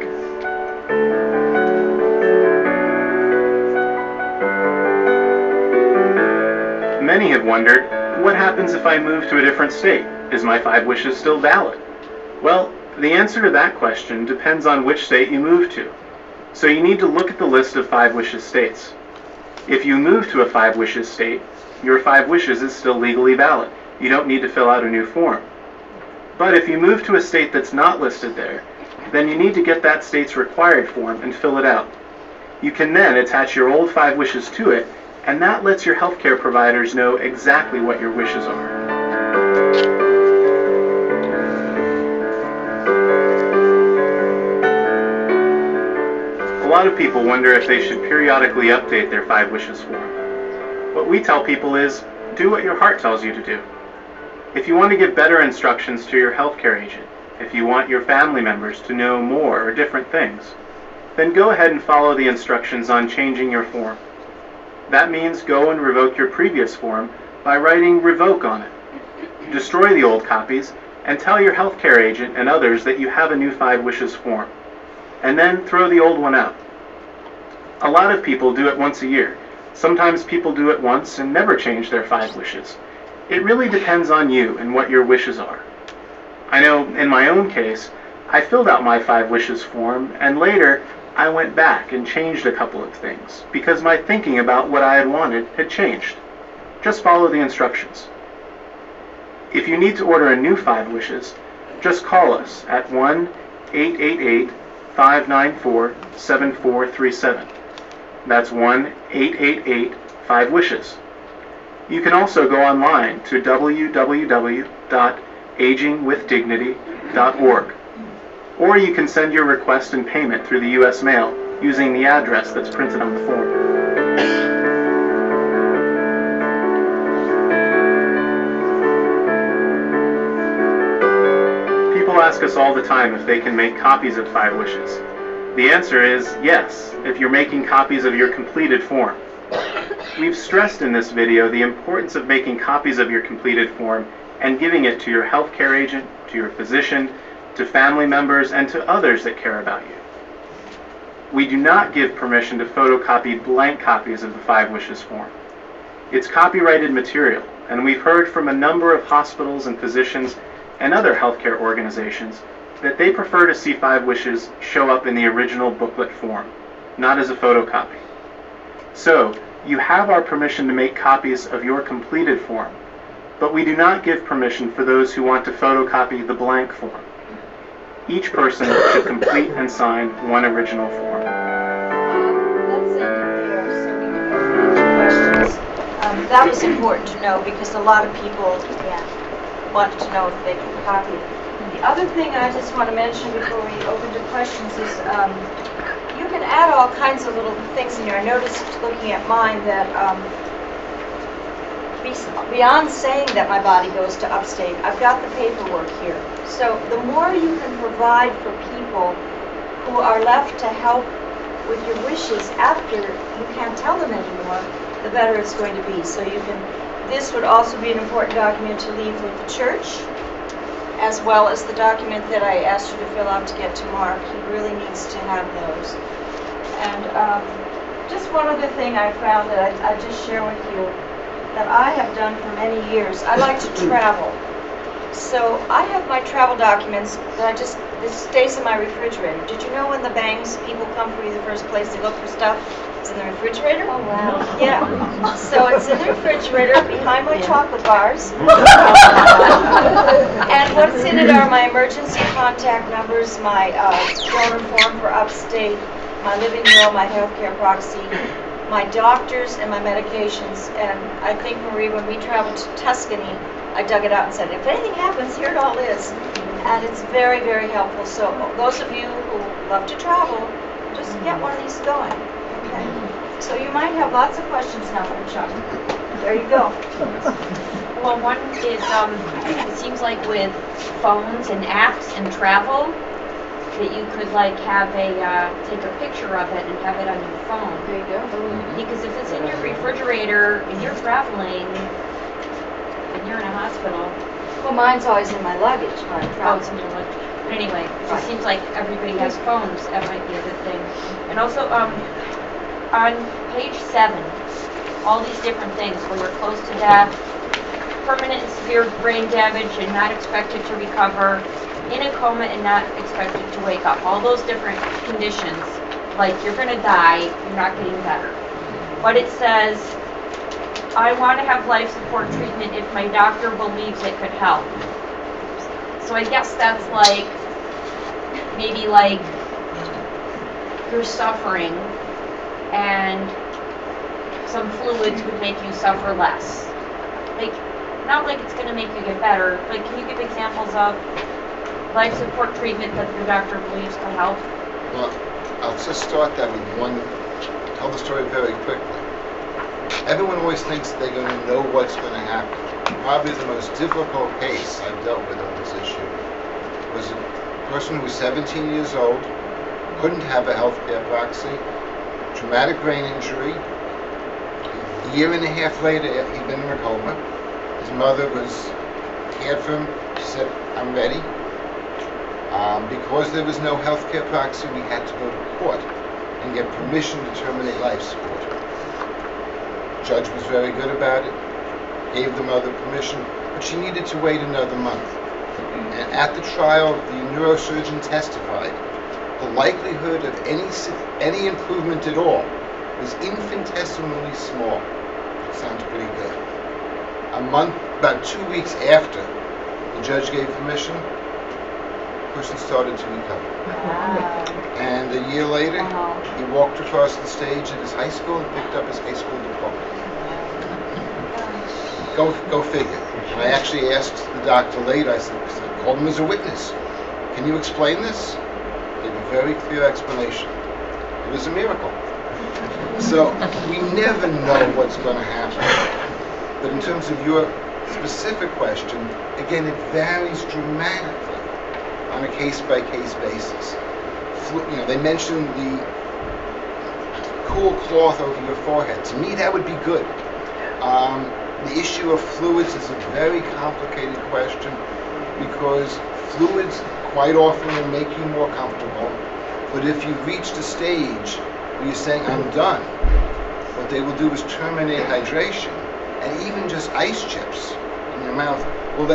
Many have wondered, what happens if I move to a different state? Is my 5 Wishes still valid? Well, the answer to that question depends on which state you move to. So you need to look at the list of 5 Wishes states. If you move to a 5 Wishes state, your 5 Wishes is still legally valid. You don't need to fill out a new form. But if you move to a state that's not listed there, then you need to get that state's required form and fill it out. You can then attach your old 5 Wishes to it, and that lets your healthcare providers know exactly what your wishes are. A lot of people wonder if they should periodically update their 5 Wishes form. What we tell people is, do what your heart tells you to do. If you want to give better instructions to your healthcare agent, if you want your family members to know more or different things, then go ahead and follow the instructions on changing your form. That means go and revoke your previous form by writing revoke on it. Destroy the old copies and tell your healthcare agent and others that you have a new 5 Wishes form. And then throw the old one out. A lot of people do it once a year. Sometimes people do it once and never change their 5 Wishes. It really depends on you and what your wishes are. I know in my own case, I filled out my 5 Wishes form and later I went back and changed a couple of things because my thinking about what I had wanted had changed. Just follow the instructions. If you need to order a new 5 Wishes, just call us at 1-888-594-7437. That's 1-888-5-WISHES. You can also go online to www.agingwithdignity.org. Or you can send your request and payment through the U.S. mail using the address that's printed on the form. People ask us all the time if they can make copies of 5 Wishes. The answer is yes, if you're making copies of your completed form. We've stressed in this video the importance of making copies of your completed form and giving it to your healthcare agent, to your physician, to family members, and to others that care about you. We do not give permission to photocopy blank copies of the 5 Wishes form. It's copyrighted material, and we've heard from a number of hospitals and physicians and other healthcare organizations that they prefer to see 5 Wishes show up in the original booklet form, not as a photocopy. So, you have our permission to make copies of your completed form, but we do not give permission for those who want to photocopy the blank form. Each person should complete and sign one original form. Let's end here so we can open up to questions. That was important to know because a lot of people want to know if they can copy it. The other thing I just want to mention before we open to questions is you can add all kinds of little things in here. I noticed looking at mine that beyond saying that my body goes to upstate, I've got the paperwork here. So the more you can provide for people who are left to help with your wishes after you can't tell them anymore, the better it's going to be. So you can, this would also be an important document to leave with the church, as well as the document that I asked you to fill out to get to Mark. He really needs to have those. And just one other thing I found that I just share with you that I have done for many years. I like to travel. So I have my travel documents that this stays in my refrigerator. Did you know when the banks, people come for you the first place, they look for stuff? It's in the refrigerator? Oh, wow. Yeah. So it's in the refrigerator behind my chocolate bars. And what's in it are my emergency contact numbers, my donor form for upstate, my living will, my healthcare proxy, my doctors and my medications. And I think, Marie, when we traveled to Tuscany, I dug it out and said, if anything happens, here it all is. And it's very, very helpful. So those of you who love to travel, just get one of these going. Okay? So you might have lots of questions now from Chuck. There you go. Well, one is, it seems like with phones and apps and travel, that you could like have take a picture of it and have it on your phone. There you go. Because if it's in your refrigerator and you're traveling, and you're in a hospital. Well, mine's always in my luggage when I'm Oh, it's traveling. in your luggage. But anyway, it Right. seems like everybody has phones. That might be a good thing. And also, on page 7, all these different things where you're close to death, permanent and severe brain damage and not expected to recover, in a coma and not expected to wake up. All those different conditions, like you're going to die, you're not getting better. But it says, I want to have life support treatment if my doctor believes it could help. So I guess that's like, maybe like you're suffering and some fluids would make you suffer less. Like, not like it's going to make you get better, but can you give examples of life support treatment that your doctor believes can help? Well, I'll just start that with tell the story very quickly. Everyone always thinks they're going to know what's going to happen. Probably the most difficult case I've dealt with on this issue was a person who was 17 years old, couldn't have a healthcare proxy, traumatic brain injury. A year and a half later, he'd been in a coma. His mother was cared for him. She said, I'm ready. Because there was no healthcare proxy, we had to go to court and get permission to terminate life support. The judge was very good about it, gave the mother permission, but she needed to wait another month. And at the trial, the neurosurgeon testified the likelihood of any improvement at all was infinitesimally small. Sounds pretty good. About 2 weeks after the judge gave permission, the person started to recover. And a year later, he walked across the stage at his high school and picked up his high school diploma. Go figure. And I actually asked the doctor later, I called him as a witness. Can you explain this? He gave a very clear explanation. It was a miracle. So we never know what's going to happen. But in terms of your specific question, again, it varies dramatically on a case-by-case basis. They mentioned the cool cloth over your forehead. To me, that would be good. The issue of fluids is a very complicated question because fluids quite often will make you more comfortable. But if you've reached a stage where you're saying, I'm done, what they will do is terminate hydration. And even just ice chips in your mouth will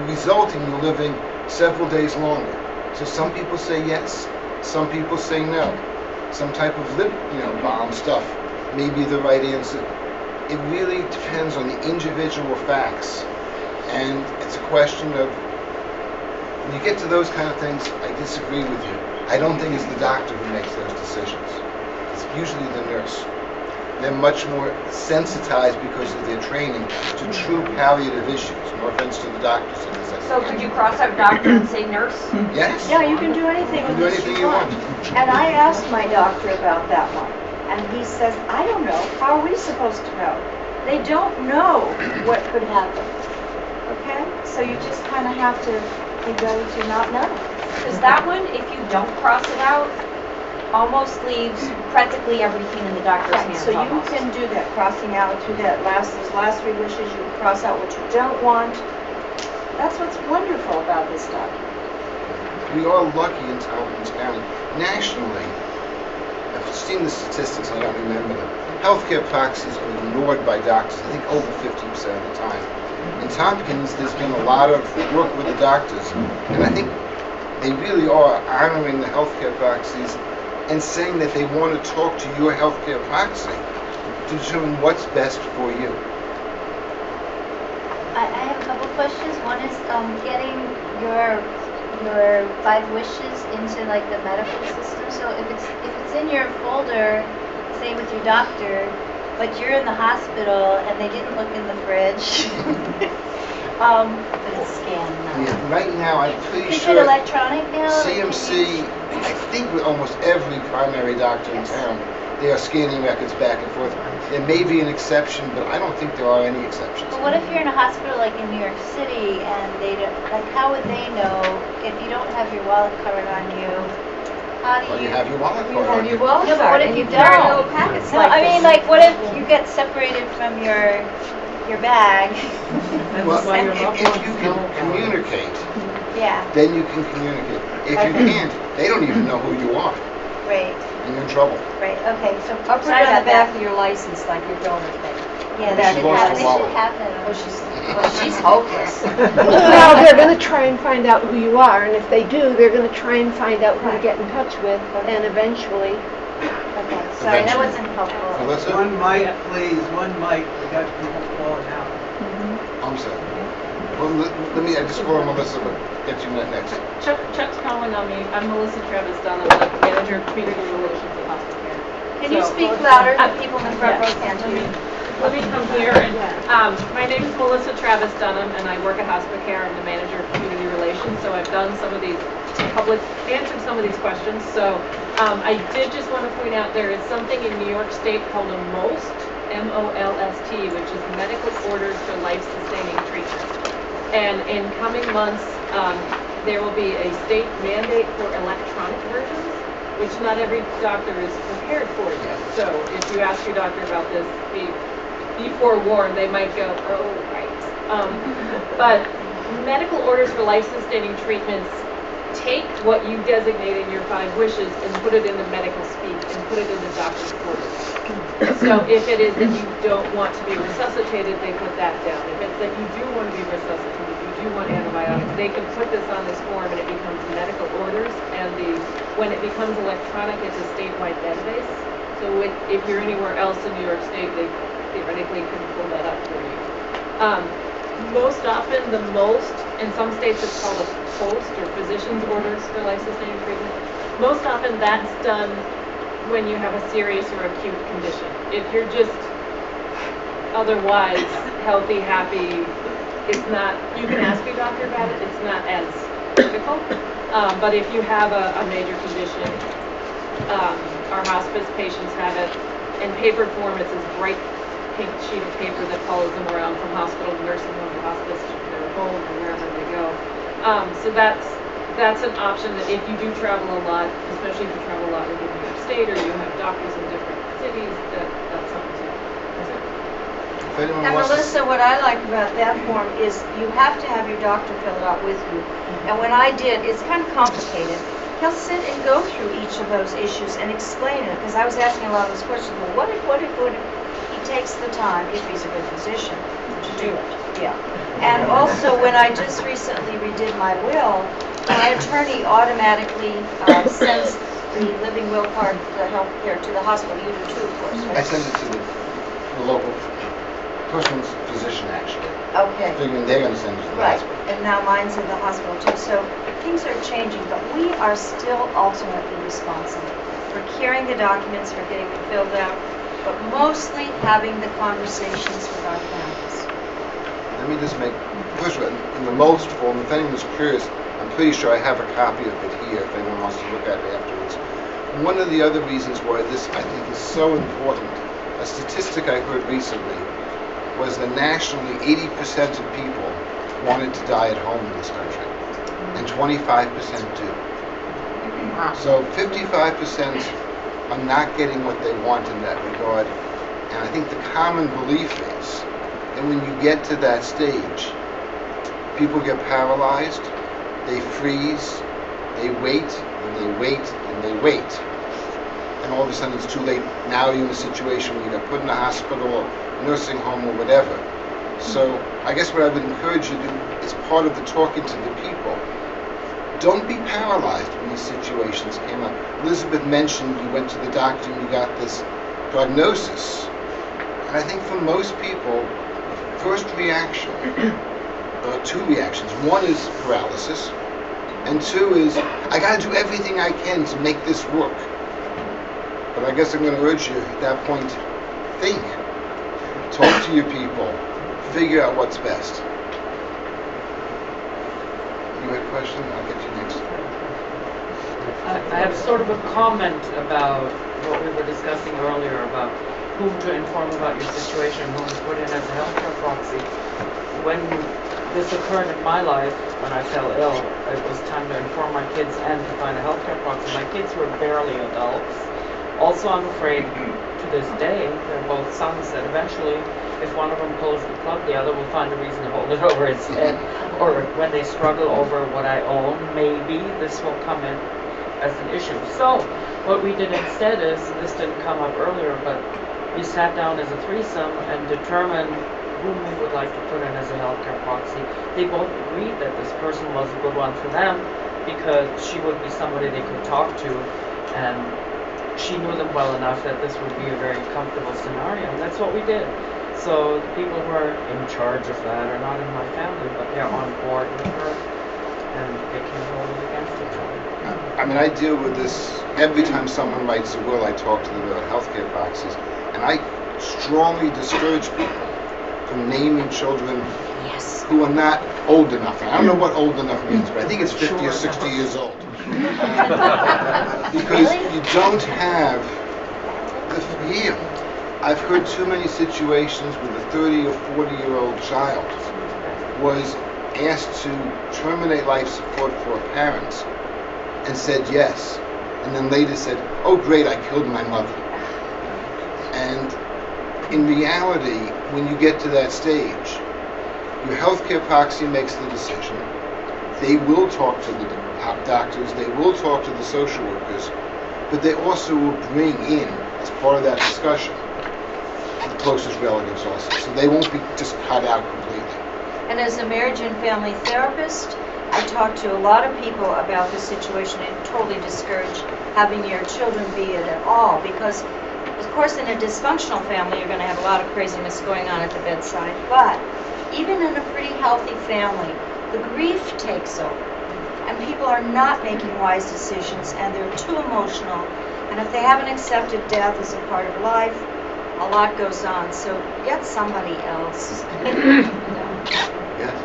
result in you living several days longer. So some people say yes, some people say no. Some type of lip balm stuff may be the right answer. It really depends on the individual facts. And it's a question of, when you get to those kind of things, I disagree with you. I don't think it's the doctor who makes those decisions. It's usually the nurse. They're much more sensitized because of their training to true palliative issues. No offense to the doctors in this. So could you cross out doctor and say nurse? Yes. Yeah, you can do anything You can with do this anything you want. And I asked my doctor about that one, and he says, I don't know. How are we supposed to know? They don't know what could happen. Okay? So you just kind of have to be ready to not know. Because that one, if you don't cross it out, almost leaves practically everything in the doctor's hands. So you almost. can do that, crossing out through that those last 3 wishes. You can cross out what you don't want. That's what's wonderful about this document. We are lucky in Tompkins County. Nationally, I've seen the statistics, I don't remember them. Healthcare proxies are ignored by doctors, I think over 50% of the time. In Tompkins, there's been a lot of work with the doctors, and I think they really are honoring the healthcare proxies and saying that they want to talk to your healthcare proxy to determine what's best for you. I have a couple questions. One is getting your 5 wishes into like the medical system. So if it's in your folder say with your doctor, but you're in the hospital and they didn't look in the fridge. But it's scanned now. Yeah, right now, I'm pretty Is sure it electronic now? CMC, I think with almost every primary doctor in town, they are scanning records back and forth. There may be an exception, but I don't think there are any exceptions. But what if you're in a hospital like in New York City and they don't, like how would they know if you don't have your wallet card on you? How do Or you? you have your wallet You card have on your you. wallet No, but card, what if and you carry don't? little packets No, like I mean this. like what if you get separated from your bag? Well, if you can communicate, Yeah, then you can communicate. If you can't, they don't even know who you are, right, and you're in trouble. right, okay, so I'll put sorry it on about the back that. of your license like your donor thing. Yeah, She lost her they wallet. should have that. Well, she's hopeless. Well, they're going to try and find out who you are, and if they do, they're going to try and find out who to get in touch with, and eventually. Okay, sorry, that wasn't helpful. Melissa? One mic, please, one mic. We got people falling out. I'm sorry. Well, I just call her Melissa, but get you next. Chuck's calling on me. I'm Melissa Travis Dunham, I'm the manager of community relations at Hospital Care. Can you So- speak louder? The people in the front row can't hear you. Let me come here. And, my name is Melissa Travis Dunham, and I work at Hospital Care. I'm the manager of community relations. So I've done some of these answered some of these questions. So I did just want to point out there is something in New York State called a MOLST, M-O-L-S-T, which is Medical Orders for Life-Sustaining Treatment. And in coming months, there will be a state mandate for electronic versions, which not every doctor is prepared for yet. So if you ask your doctor about this, be forewarned, they might go, oh, right. But medical orders for life-sustaining treatments take what you designate in your 5 wishes and put it into medical speak and put it into doctor's orders. So if it is that you don't want to be resuscitated, they put that down. If it's that you do want to be resuscitated, you do want antibiotics, they can put this on this form and it becomes medical orders. And when it becomes electronic, it's a statewide database. So if you're anywhere else in New York State, they theoretically can pull that up for you. Most often, the most, in some states it's called a POST or physician's orders for life-sustaining treatment. Most often that's done when you have a serious or acute condition. If you're just otherwise healthy, happy, it's not, you can ask your doctor about it, it's not as critical. But if you have a major condition, our hospice patients have it in paper form. It's this bright pink sheet of paper that follows them around from hospital to nursing home to hospice to their home or wherever they go. So that's an option that if you do travel a lot, especially if you travel a lot within New York State or you have doctors in different cities, that's something to consider. If anyone And wants to- Melissa, what I like about that form is you have to have your doctor fill it out with you. And when I did, it's kind of complicated. He'll sit and go through each of those issues and explain it, because I was asking a lot of those questions. Well, what if? He takes the time, if he's a good physician, to do it. Yeah. And also, when I just recently redid my will, my attorney automatically sends the living will card, the health care, to the hospital. You do too, of course, I right? send it to the local person's physician, actually, Okay. figuring they're going to send it to the Right, hospital. and now mine's in the hospital too, so things are changing, but we are still ultimately responsible for carrying the documents, for getting them filled out, but mostly having the conversations with our families. Let me just make, first of all, in the most form, if anyone's curious, I'm pretty sure I have a copy of it here if anyone wants to look at it afterwards. One of the other reasons why this, I think, is so important, a statistic I heard recently, was that nationally 80% of people wanted to die at home in this country, and 25% do. So 55% are not getting what they want in that regard, and I think the common belief is that when you get to that stage, people get paralyzed, they freeze, they wait, and they wait, and they wait. And all of a sudden it's too late. Now you're in a situation where you got put in a hospital or nursing home or whatever. So I guess what I would encourage you to do is part of the talking to the people. Don't be paralyzed when these situations came up. Elizabeth mentioned you went to the doctor and you got this prognosis. And I think for most people, the first reaction, two reactions. One is paralysis, and two is, I gotta do everything I can to make this work. But I guess I'm going to urge you at that point, think. Talk to your people. Figure out what's best. You had a question? I'll get you next. I have sort of a comment about what we were discussing earlier about whom to inform about your situation, whom to put in as a healthcare proxy. When this occurred in my life, when I fell ill, it was time to inform my kids and to find a healthcare proxy. My kids were barely adults. Also, I'm afraid to this day, they're both sons, that eventually, if one of them pulls the plug, the other will find a reason to hold it over his head. Or when they struggle over what I own, maybe this will come in as an issue. So, what we did instead is, this didn't come up earlier, but we sat down as a threesome and determined whom we would like to put in as a healthcare proxy. They both agreed that this person was a good one for them because she would be somebody they could talk to, and she knew them well enough that this would be a very comfortable scenario, and that's what we did. So the people who are in charge of that are not in my family, but they're on board with her, and they can hold it against each other. I mean, I deal with this every time someone writes a will. I talk to them about healthcare proxies, and I strongly discourage people from naming children who are not old enough. I don't know what old enough means, but I think it's 50 or 60 years old. Because you don't have the feel. I've heard too many situations where the 30 or 40-year-old child was asked to terminate life support for a parent and said yes, and then later said, oh great, I killed my mother. And in reality, when you get to that stage, your healthcare proxy makes the decision. They will talk to the doctors, they will talk to the social workers, but they also will bring in, as part of that discussion, the closest relatives also. So they won't be just cut out completely. And as a marriage and family therapist, I talk to a lot of people about this situation and totally discourage having your children be it at all, because of course in a dysfunctional family you're going to have a lot of craziness going on at the bedside, but even in a pretty healthy family, the grief takes over and people are not making wise decisions and they're too emotional, and if they haven't accepted death as a part of life, a lot goes on, so get somebody else. Yes.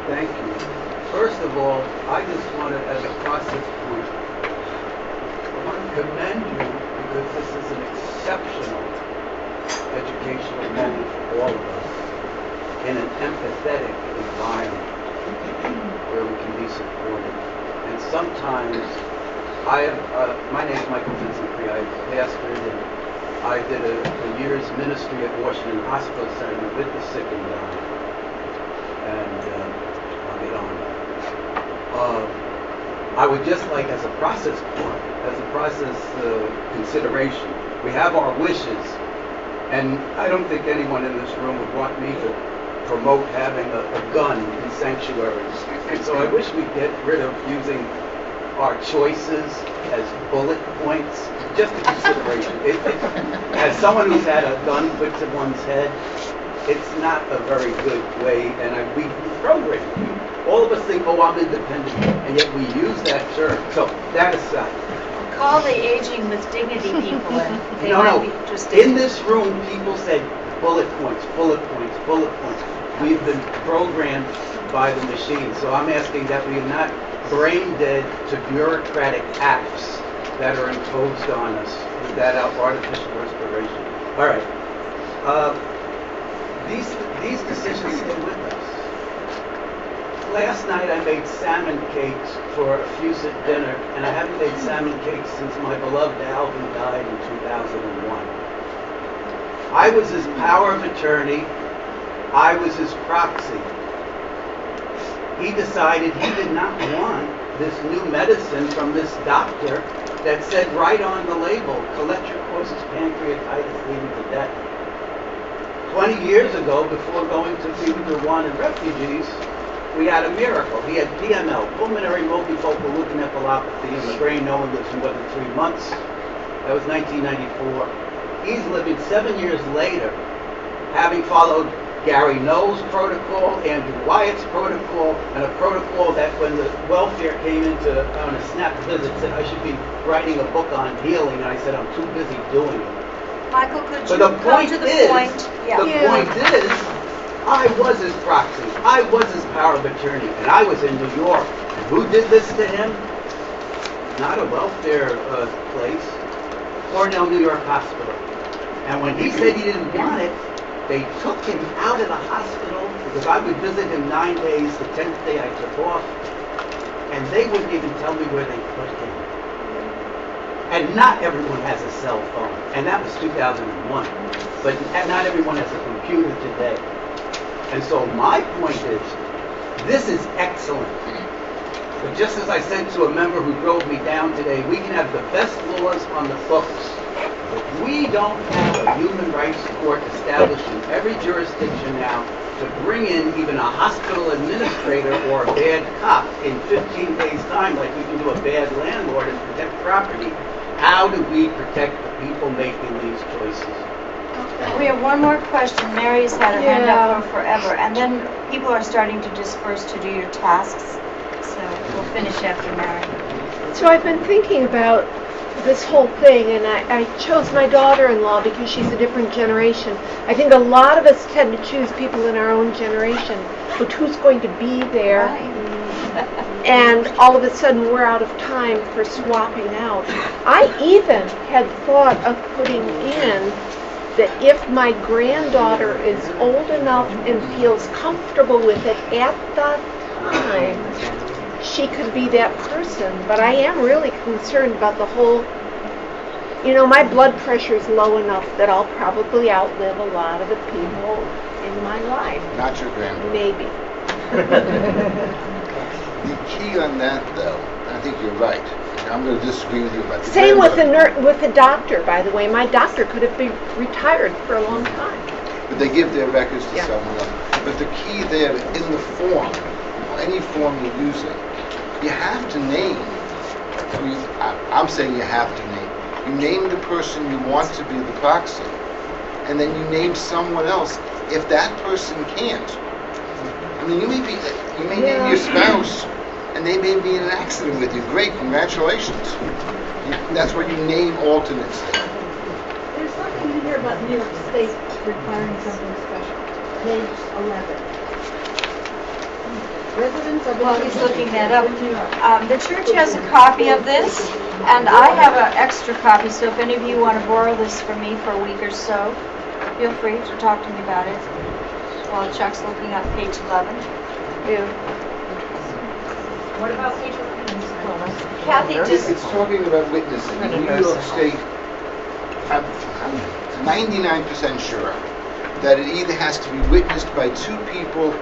Thank you. First of all, I just want to, as a process point, I want to commend you because this is an exceptional educational moment for all of us in an empathetic environment where we can be supported. And sometimes I have, my name is Michael Vincent Cree. I pastored and I did a year's ministry at Washington Hospital Center with the sick and dying. And I'll get on that. I would just like, as a process point, as a process consideration, we have our wishes, and I don't think anyone in this room would want me to promote having a gun in sanctuaries. And so I wish we'd get rid of using our choices as bullet points, just a consideration. As someone who's had a gun put to one's head, it's not a very good way, and we program. All of us think, oh, I'm independent, and yet we use that term. So that aside. Call the aging with dignity people in. They No. might be interested. In this room, people said bullet points, bullet points, bullet points. We've been programmed by the machine. So I'm asking that we are not brain dead to bureaucratic acts that are imposed on us with that artificial respiration. All right. These decisions stay with us. Last night I made salmon cakes for a FUSIT dinner, and I haven't made salmon cakes since my beloved Alvin died in 2001. I was his power of attorney. I was his proxy. He decided he did not want this new medicine from this doctor that said right on the label, cholesterol causes pancreatitis leading to death. 20 years ago, before going to feed the Rwandan refugees, we had a miracle. He had PML, pulmonary multifocal leukoencephalopathy, in the brain no one lives more than 3 months. That was 1994. He's living 7 years later, having followed Gary Knowles' protocol, Andrew Wyatt's protocol, and a protocol that when the welfare came into on a snap visit said I should be writing a book on healing, and I said I'm too busy doing it. Michael, could But you the come point to the is, point? the point is, I was his proxy. I was his power of attorney, and I was in New York. And who did this to him? Not a welfare place. Cornell, New York Hospital. And when he said he didn't want it, they took him out of the hospital because I would visit him 9 days. The 10th day I took off, and they wouldn't even tell me where they put him. And not everyone has a cell phone, and that was 2001. But not everyone has a computer today. And so my point is, this is excellent. But just as I said to a member who drove me down today, we can have the best laws on the books. But we don't have a human rights court established in every jurisdiction now to bring in even a hospital administrator or a bad cop in 15 days' time, like we can do a bad landlord and protect property. How do we protect the people making these choices? We have one more question. Mary's had her hand up for forever, and then people are starting to disperse to do your tasks. So we'll finish after Mary. So I've been thinking about this whole thing, and I chose my daughter-in-law because she's a different generation. I think a lot of us tend to choose people in our own generation, but who's going to be there? And all of a sudden we're out of time for swapping out. I even had thought of putting in that if my granddaughter is old enough and feels comfortable with it at that time, she could be that person. But I am really concerned about the whole, my blood pressure is low enough that I'll probably outlive a lot of the people in my life. Not your granddaughter. Maybe. The key on that, though, I think you're right. I'm going to disagree with you about the Same with the doctor, by the way. My doctor could have been retired for a long time. But they give their records to someone else. But the key there, in the form, any form you're using, you have to name. I'm saying you have to name. You name the person you want to be the proxy, and then you name someone else if that person can't. I mean, you may name your spouse, and they may be in an accident with you. Great, congratulations. That's why you name alternates. There's something in here about New York State requiring something special. Page 11. Residents of Well, he's looking that up. The church has a copy of this, and I have an extra copy, so if any of you want to borrow this from me for a week or so, feel free to talk to me about it while Chuck's looking up page 11. What about page 11? Kathy, just... It's talking about witnessing. In New York State, I'm 99% sure that it either has to be witnessed by 2 people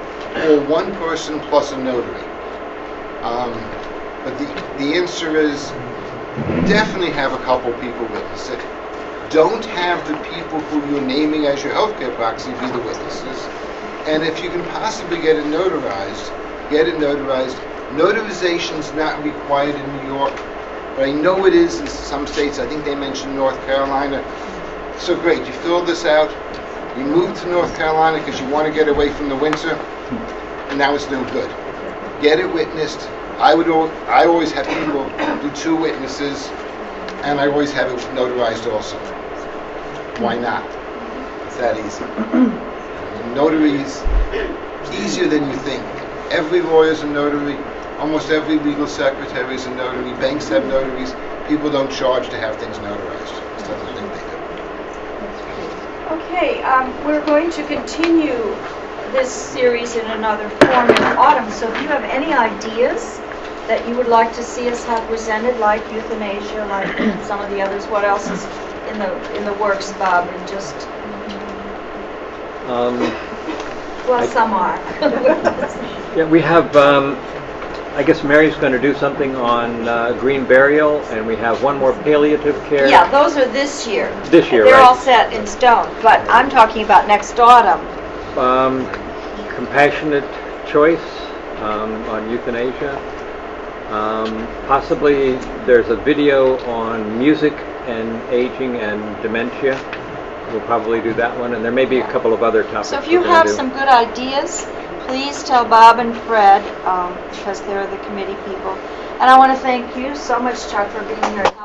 or 1 person plus a notary. But the answer is definitely have a couple people witness it. Don't have the people who you're naming as your healthcare proxy be the witnesses. And if you can possibly get it notarized, get it notarized. Notarization's not required in New York, but I know it is in some states. I think they mentioned North Carolina. So great, you fill this out, you move to North Carolina because you want to get away from the winter, and now it's no good. Get it witnessed. I always have people do 2 witnesses, and I always have it notarized also. Why not? It's that easy. Notaries, easier than you think. Every lawyer's a notary. Almost every legal secretary is a notary. Banks have notaries. People don't charge to have things notarized. Just don't think they do. Okay, we're going to continue this series in another form in the autumn, so if you have any ideas that you would like to see us have presented, like euthanasia, like some of the others, what else is in the works, Bob, and just... well, some are. Yeah, we have, I guess Mary's going to do something on green burial, and we have one more palliative care. Yeah, those are this year. This year, They're right. all set in stone, but I'm talking about next autumn. Compassionate choice on euthanasia. Possibly there's a video on music and aging and dementia. we'll probably do that one, and there may be a couple of other topics. So if you we're gonna have do. some good ideas, please tell Bob and Fred, because they're the committee people. And I want to thank you so much, Chuck, for being here.